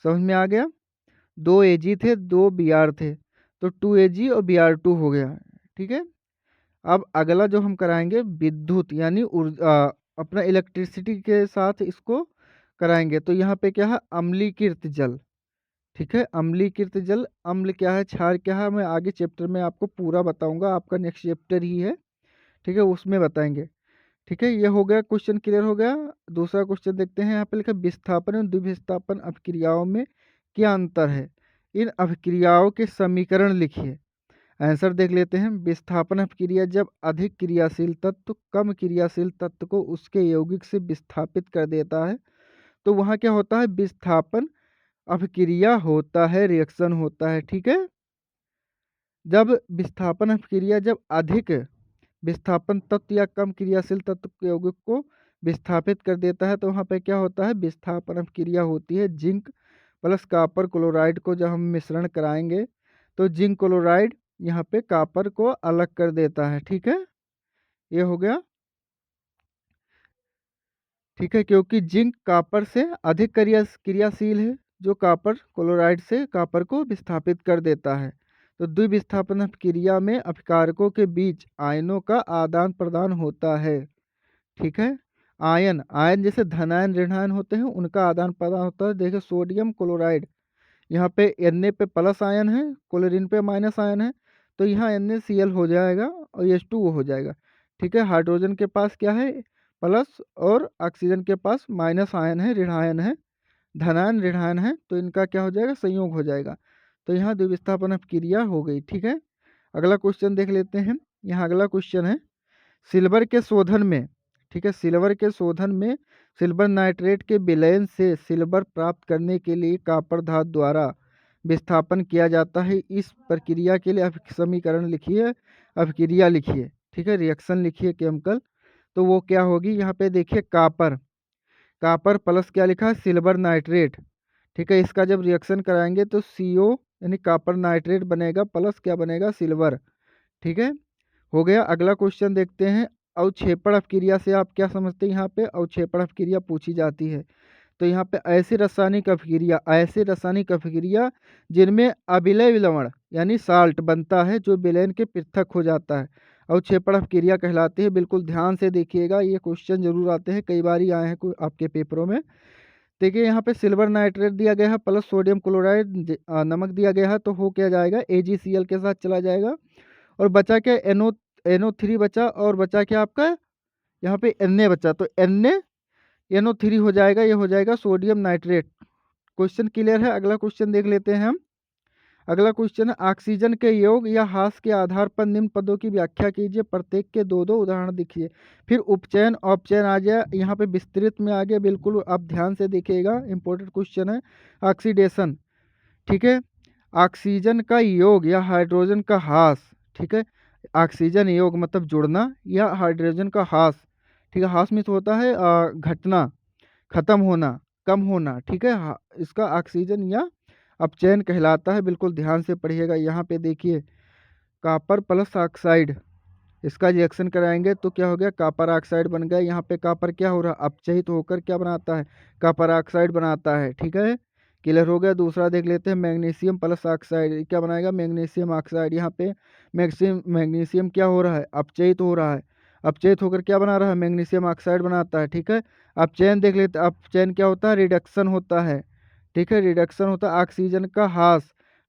A: समझ में आ गया, दो Ag थे, दो Br थे, तो 2Ag और Br2 हो गया। ठीक है, अब अगला जो हम कराएंगे विद्युत यानी ऊर्जा, अपना इलेक्ट्रिसिटी के साथ इसको कराएंगे। तो यहाँ पे क्या है, अम्लीकृत जल। ठीक है, अम्लीकृत जल, अम्ल क्या है, क्षार क्या है, मैं आगे चैप्टर में आपको पूरा बताऊंगा, आपका नेक्स्ट चैप्टर ही है। ठीक है, उसमें बताएंगे। ठीक है, ये हो गया, क्वेश्चन क्लियर हो गया। दूसरा क्वेश्चन देखते हैं, यहाँ पे लिखा विस्थापन एवं द्विविस्थापन अभिक्रियाओं में क्या अंतर है, इन अभिक्रियाओं के समीकरण लिखिए। आंसर देख लेते हैं। विस्थापन अभिक्रिया जब अधिक क्रियाशील तत्व कम क्रियाशील तत्व को उसके यौगिक से विस्थापित कर देता है, तो वहाँ क्या होता है, विस्थापन अभिक्रिया होता है, रिएक्शन होता है। ठीक है, जब विस्थापन अभिक्रिया जब अधिक विस्थापन तत्व या कम क्रियाशील तत्व के यौगिक को विस्थापित कर देता है, तो वहाँ पे क्या होता है, विस्थापन अभिक्रिया होती है। जिंक प्लस कॉपर क्लोराइड को जब हम मिश्रण कराएंगे, तो जिंक क्लोराइड यहाँ पे कॉपर को अलग कर देता है। ठीक है, ये हो गया। ठीक है, क्योंकि जिंक कॉपर से अधिक क्रियाशील है, जो कॉपर क्लोराइड से कॉपर को विस्थापित कर देता है। तो द्विविस्थापन अभिक्रिया में अभिकारकों के बीच आयनों का आदान प्रदान होता है। ठीक है, आयन आयन जैसे धनायन ऋणायन होते हैं, उनका आदान प्रदान होता है। देखिए, सोडियम क्लोराइड, यहाँ पे Na पे प्लस आयन है, क्लोरीन पे माइनस आयन है, तो यहाँ NaCl हो जाएगा और H2O हो जाएगा। ठीक है, हाइड्रोजन के पास क्या है, प्लस, और ऑक्सीजन के पास माइनस आयन है, ऋणायन है, धनायन ऋणायन है, तो इनका क्या हो जाएगा, संयोग हो जाएगा। तो यहाँ द्विविस्थापन अपक्रिया हो गई। ठीक है, अगला क्वेश्चन देख लेते हैं। यहाँ अगला क्वेश्चन है, सिल्वर के शोधन में, ठीक है, सिल्वर के शोधन में सिल्वर नाइट्रेट के विलयन से सिल्वर प्राप्त करने के लिए कॉपर धातु द्वारा विस्थापन किया जाता है। इस प्रक्रिया के लिए समीकरण लिखिए, अभिक्रिया लिखिए। ठीक है, रिएक्शन लिखिए केमिकल, तो वो क्या होगी, यहाँ पे देखिए कॉपर, कॉपर प्लस क्या लिखा है, सिल्वर नाइट्रेट। ठीक है, इसका जब रिएक्शन कराएंगे तो CO यानी कॉपर नाइट्रेट बनेगा प्लस क्या बनेगा, सिल्वर। ठीक है, हो गया। अगला क्वेश्चन देखते हैं, अवक्षेपण अपक्रिया से आप क्या समझते हैं, यहाँ पे अवक्षेपण अपक्रिया पूछी जाती है। तो यहाँ पे ऐसी रासायनिक अपक्रिया, ऐसी रासायनिक अपक्रिया जिनमें अविलय विलवण यानी साल्ट बनता है, जो विलयन के पृथक हो जाता है, अवक्षेपण अपक्रिया कहलाती है। बिल्कुल ध्यान से देखिएगा, ये क्वेश्चन जरूर आते हैं, कई बार ही आए हैं आपके पेपरों में। देखिए, यहाँ पे सिल्वर नाइट्रेट दिया गया है प्लस सोडियम क्लोराइड नमक दिया गया है, तो हो क्या जाएगा, AgCl के साथ चला जाएगा, और बचा क्या, NO3 बचा और बचा क्या आपका यहाँ पे Na बचा, तो NaNO3 हो जाएगा, ये हो जाएगा सोडियम नाइट्रेट। क्वेश्चन क्लियर है? अगला क्वेश्चन देख लेते हैं हम। अगला क्वेश्चन है ऑक्सीजन के योग या ह्रास के आधार पर निम्न पदों की व्याख्या कीजिए, प्रत्येक के दो दो उदाहरण दिखिए। फिर उपचयन औपचयन आ जाए, यहाँ पे विस्तृत में आ गया, बिल्कुल आप ध्यान से देखिएगा, इंपॉर्टेंट क्वेश्चन है। ऑक्सीडेशन, ठीक है, ऑक्सीजन का योग या हाइड्रोजन का ह्रास, ठीक है, ऑक्सीजन योग मतलब जुड़ना या हाइड्रोजन का ह्रास, ठीक है, ह्रास में तो होता है घटना, खत्म होना, कम होना, ठीक है, इसका ऑक्सीजन या अपचयन कहलाता है। बिल्कुल ध्यान से पढ़िएगा। यहाँ पे देखिए कॉपर प्लस ऑक्साइड, इसका रिएक्शन कराएंगे तो क्या हो गया, कॉपर ऑक्साइड बन गया। यहाँ पे कॉपर क्या हो रहा है, अपचयित होकर क्या बनाता है, कॉपर ऑक्साइड बनाता है, ठीक है, क्लियर हो गया। दूसरा देख लेते हैं मैग्नीशियम प्लस ऑक्साइड, क्या बनाएगा, मैग्नीशियम ऑक्साइड। यहाँ पे मैग्नीशियम क्या हो रहा है, अपचयित हो रहा है, अपचयित होकर क्या बना रहा है, मैग्नीशियम ऑक्साइड बनाता है, ठीक है। अपचयन देख लेते हैं, अपचयन क्या होता है, रिडक्शन होता है, ठीक है, रिडक्शन होता है। ऑक्सीजन का ह्रास,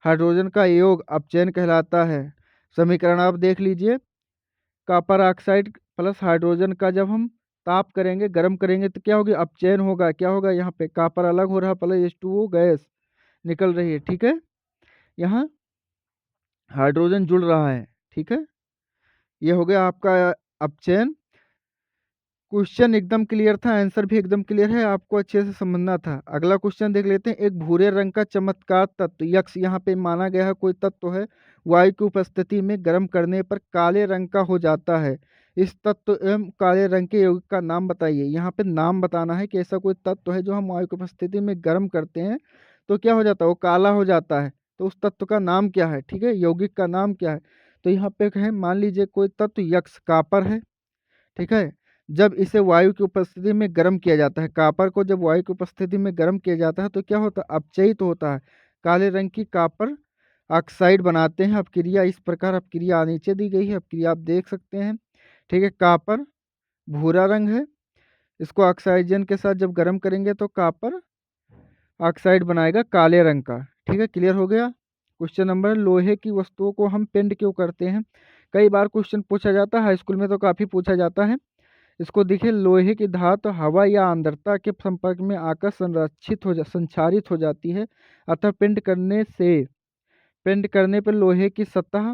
A: हाइड्रोजन का योग अपचयन कहलाता है। समीकरण आप देख लीजिए, कॉपर ऑक्साइड प्लस हाइड्रोजन का जब हम ताप करेंगे, गर्म करेंगे तो क्या होगी, अपचयन होगा, क्या होगा, यहाँ पे कॉपर अलग हो रहा है प्लस H2O गैस निकल रही है, ठीक है, यहाँ हाइड्रोजन जुड़ रहा है, ठीक है, ये हो गया आपका अपचयन। क्वेश्चन एकदम क्लियर था, आंसर भी एकदम क्लियर है, आपको अच्छे से समझना था। अगला क्वेश्चन देख लेते हैं। एक भूरे रंग का चमत्कार तत्व यक्स, यहाँ पे माना गया है कोई तत्व है, वायु की उपस्थिति में गर्म करने पर काले रंग का हो जाता है। इस तत्व एवं काले रंग के यौगिक का नाम बताइए। यहाँ पे नाम बताना है कि ऐसा कोई तत्व है जो हम वायु की उपस्थिति में गर्म करते हैं तो क्या हो जाता है, वो काला हो जाता है, तो उस तत्व का नाम क्या है, ठीक है, यौगिक का नाम क्या है। तो यहाँ पे है, मान लीजिए कोई तत्व यक्स कॉपर है, ठीक है, जब इसे वायु की उपस्थिति में गर्म किया जाता है, कॉपर को जब वायु की उपस्थिति में गर्म किया जाता है तो क्या होता है, अपचयित होता है, काले रंग की कॉपर ऑक्साइड बनाते हैं। अपक्रिया इस प्रकार, अपक्रिया नीचे दी गई है, अपक्रिया आप देख सकते हैं, ठीक है। कॉपर भूरा रंग है, इसको ऑक्सीजन के साथ जब गर्म करेंगे तो कॉपर ऑक्साइड बनाएगा काले रंग का, ठीक है, क्लियर हो गया। क्वेश्चन नंबर, लोहे की वस्तुओं को हम पेंट क्यों करते हैं। कई बार क्वेश्चन पूछा जाता है, हाई स्कूल में तो काफ़ी पूछा जाता है। इसको देखिए, लोहे की धातु हवा या आर्द्रता के संपर्क में आकर संक्षारित हो जाती है, अतः पेंट करने पर लोहे की सतह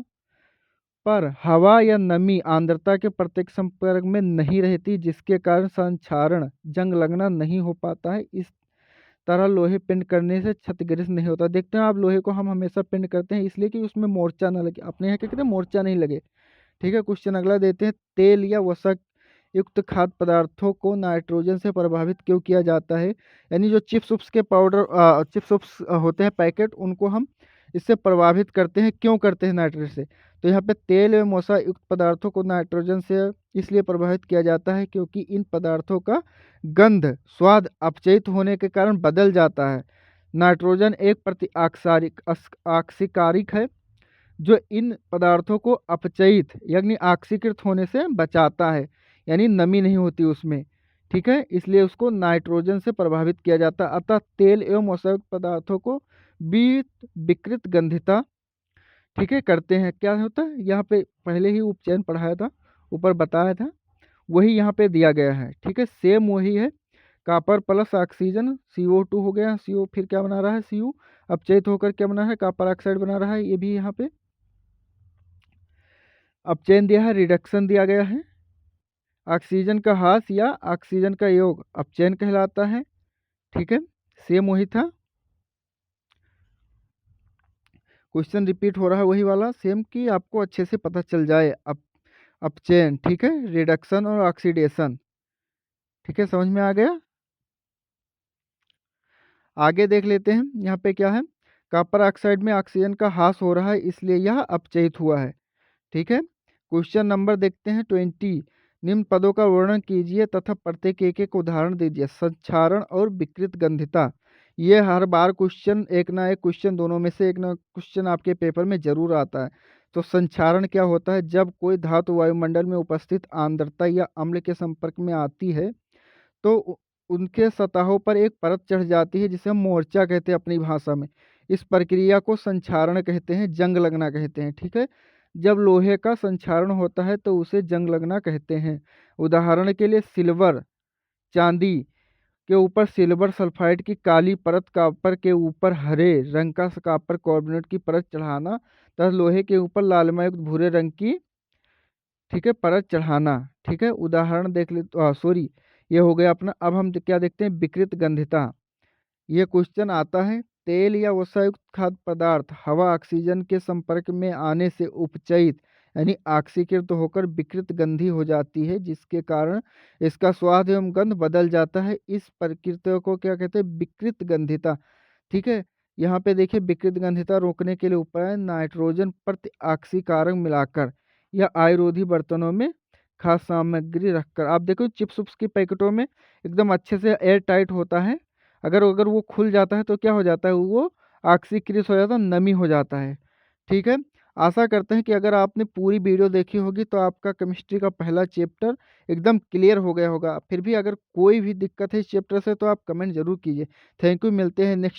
A: पर हवा या नमी आर्द्रता के प्रत्यक्ष संपर्क में नहीं रहती, जिसके कारण संक्षारण जंग लगना नहीं हो पाता है। इस तरह लोहे पेंट करने से क्षतिग्रस्त नहीं होता। देखते हैं आप, लोहे को हम हमेशा पेंट करते हैं इसलिए कि उसमें मोर्चा न लगे, अपने यहाँ क्या कहते हैं, मोर्चा नहीं लगे, ठीक है। क्वेश्चन अगला देते हैं। तेल या वसा युक्त खाद्य पदार्थों को नाइट्रोजन से प्रभावित क्यों किया जाता है। यानी जो चिप्स उप्स के पाउडर चिप्स उप्स होते हैं पैकेट, उनको हम इससे प्रभावित करते हैं, क्यों करते हैं, नाइट्रोजन से। तो यहाँ पे तेल एवं वसा युक्त पदार्थों को नाइट्रोजन से इसलिए प्रभावित किया जाता है क्योंकि इन पदार्थों का गंध स्वाद अपचयित होने के कारण बदल जाता है। नाइट्रोजन एक प्रति आक्सीकारिक है जो इन पदार्थों को अपचयित यानी ऑक्सीकृत होने से बचाता है, यानी नमी नहीं होती उसमें, ठीक है, इसलिए उसको नाइट्रोजन से प्रभावित किया जाता है। अतः तेल एवं वसायुक्त पदार्थों को विकृत गंधिता, ठीक है, करते हैं। क्या होता है, यहाँ पे पहले ही उपचयन पढ़ाया था, ऊपर बताया था, वही यहाँ पे दिया गया है, ठीक है, सेम वही है। कॉपर प्लस ऑक्सीजन CO2 हो गया, CO फिर क्या बना रहा है, CO अपचयित होकर क्या बना है, कॉपर ऑक्साइड बना रहा है, ये भी यहाँ पे अपचयन दिया है, रिडक्शन दिया गया है। ऑक्सीजन का ह्रास या ऑक्सीजन का योग अपचयन कहलाता है, ठीक है, सेम वही था। क्वेश्चन रिपीट हो रहा है वही वाला सेम, कि आपको अच्छे से पता चल जाए अपचयन, ठीक है, रिडक्शन और ऑक्सीडेशन, ठीक है, समझ में आ गया। आगे देख लेते हैं, यहाँ पे क्या है, कॉपर ऑक्साइड में ऑक्सीजन का ह्रास हो रहा है इसलिए यह अपचयित हुआ है, ठीक है। क्वेश्चन नंबर देखते हैं 20। निम्न पदों का वर्णन कीजिए तथा प्रत्येक एक एक उदाहरण दीजिए। संक्षारण और विकृत गंधिता, ये हर बार क्वेश्चन एक ना एक क्वेश्चन, दोनों में से एक ना क्वेश्चन आपके पेपर में जरूर आता है। तो संक्षारण क्या होता है, जब कोई धातु वायुमंडल में उपस्थित आर्द्रता या अम्ल के संपर्क में आती है तो उनके सतहों पर एक परत चढ़ जाती है जिसे हम मोर्चा कहते हैं अपनी भाषा में। इस प्रक्रिया को संक्षारण कहते हैं, जंग लगना कहते हैं, ठीक है।
B: जब लोहे का संक्षारण होता है तो उसे जंग लगना कहते हैं। उदाहरण के लिए सिल्वर, चांदी के ऊपर सिल्वर सल्फाइड की काली परत, कॉपर के ऊपर हरे रंग का कॉपर कार्बोनेट की परत चढ़ाना तथा लोहे के ऊपर लालिमा युक्त भूरे रंग की, ठीक है, परत चढ़ाना। ठीक है, उदाहरण देख ले, सॉरी, ये हो गया अपना। अब हम क्या देखते हैं, विकृत गंधिता। ये क्वेश्चन आता है, तेल या वसायुक्त खाद्य पदार्थ हवा ऑक्सीजन के संपर्क में आने से उपचयित यानी ऑक्सीकृत होकर विकृत गंधी हो जाती है, जिसके कारण इसका स्वाद एवं गंध बदल जाता है। इस प्रकृति को क्या कहते हैं, विकृत गंधिता। ठीक है, यहाँ पे देखिए, विकृत गंधिता रोकने के लिए उपाय, नाइट्रोजन प्रति ऑक्सीकारक मिलाकर या आयुर्वेदी बर्तनों में खास सामग्री रखकर। आप देखो चिप्स उप्स की पैकेटों में एकदम अच्छे से एयर टाइट होता है, अगर अगर वो खुल जाता है तो क्या हो जाता है, वो ऑक्सीकृत हो जाता है, नमी हो जाता है। ठीक है, आशा करते हैं कि अगर आपने पूरी वीडियो देखी होगी तो आपका केमिस्ट्री का पहला चैप्टर एकदम क्लियर हो गया होगा। फिर भी अगर कोई भी दिक्कत है इस चैप्टर से तो आप कमेंट जरूर कीजिए। थैंक यू, मिलते हैं नेक्स्ट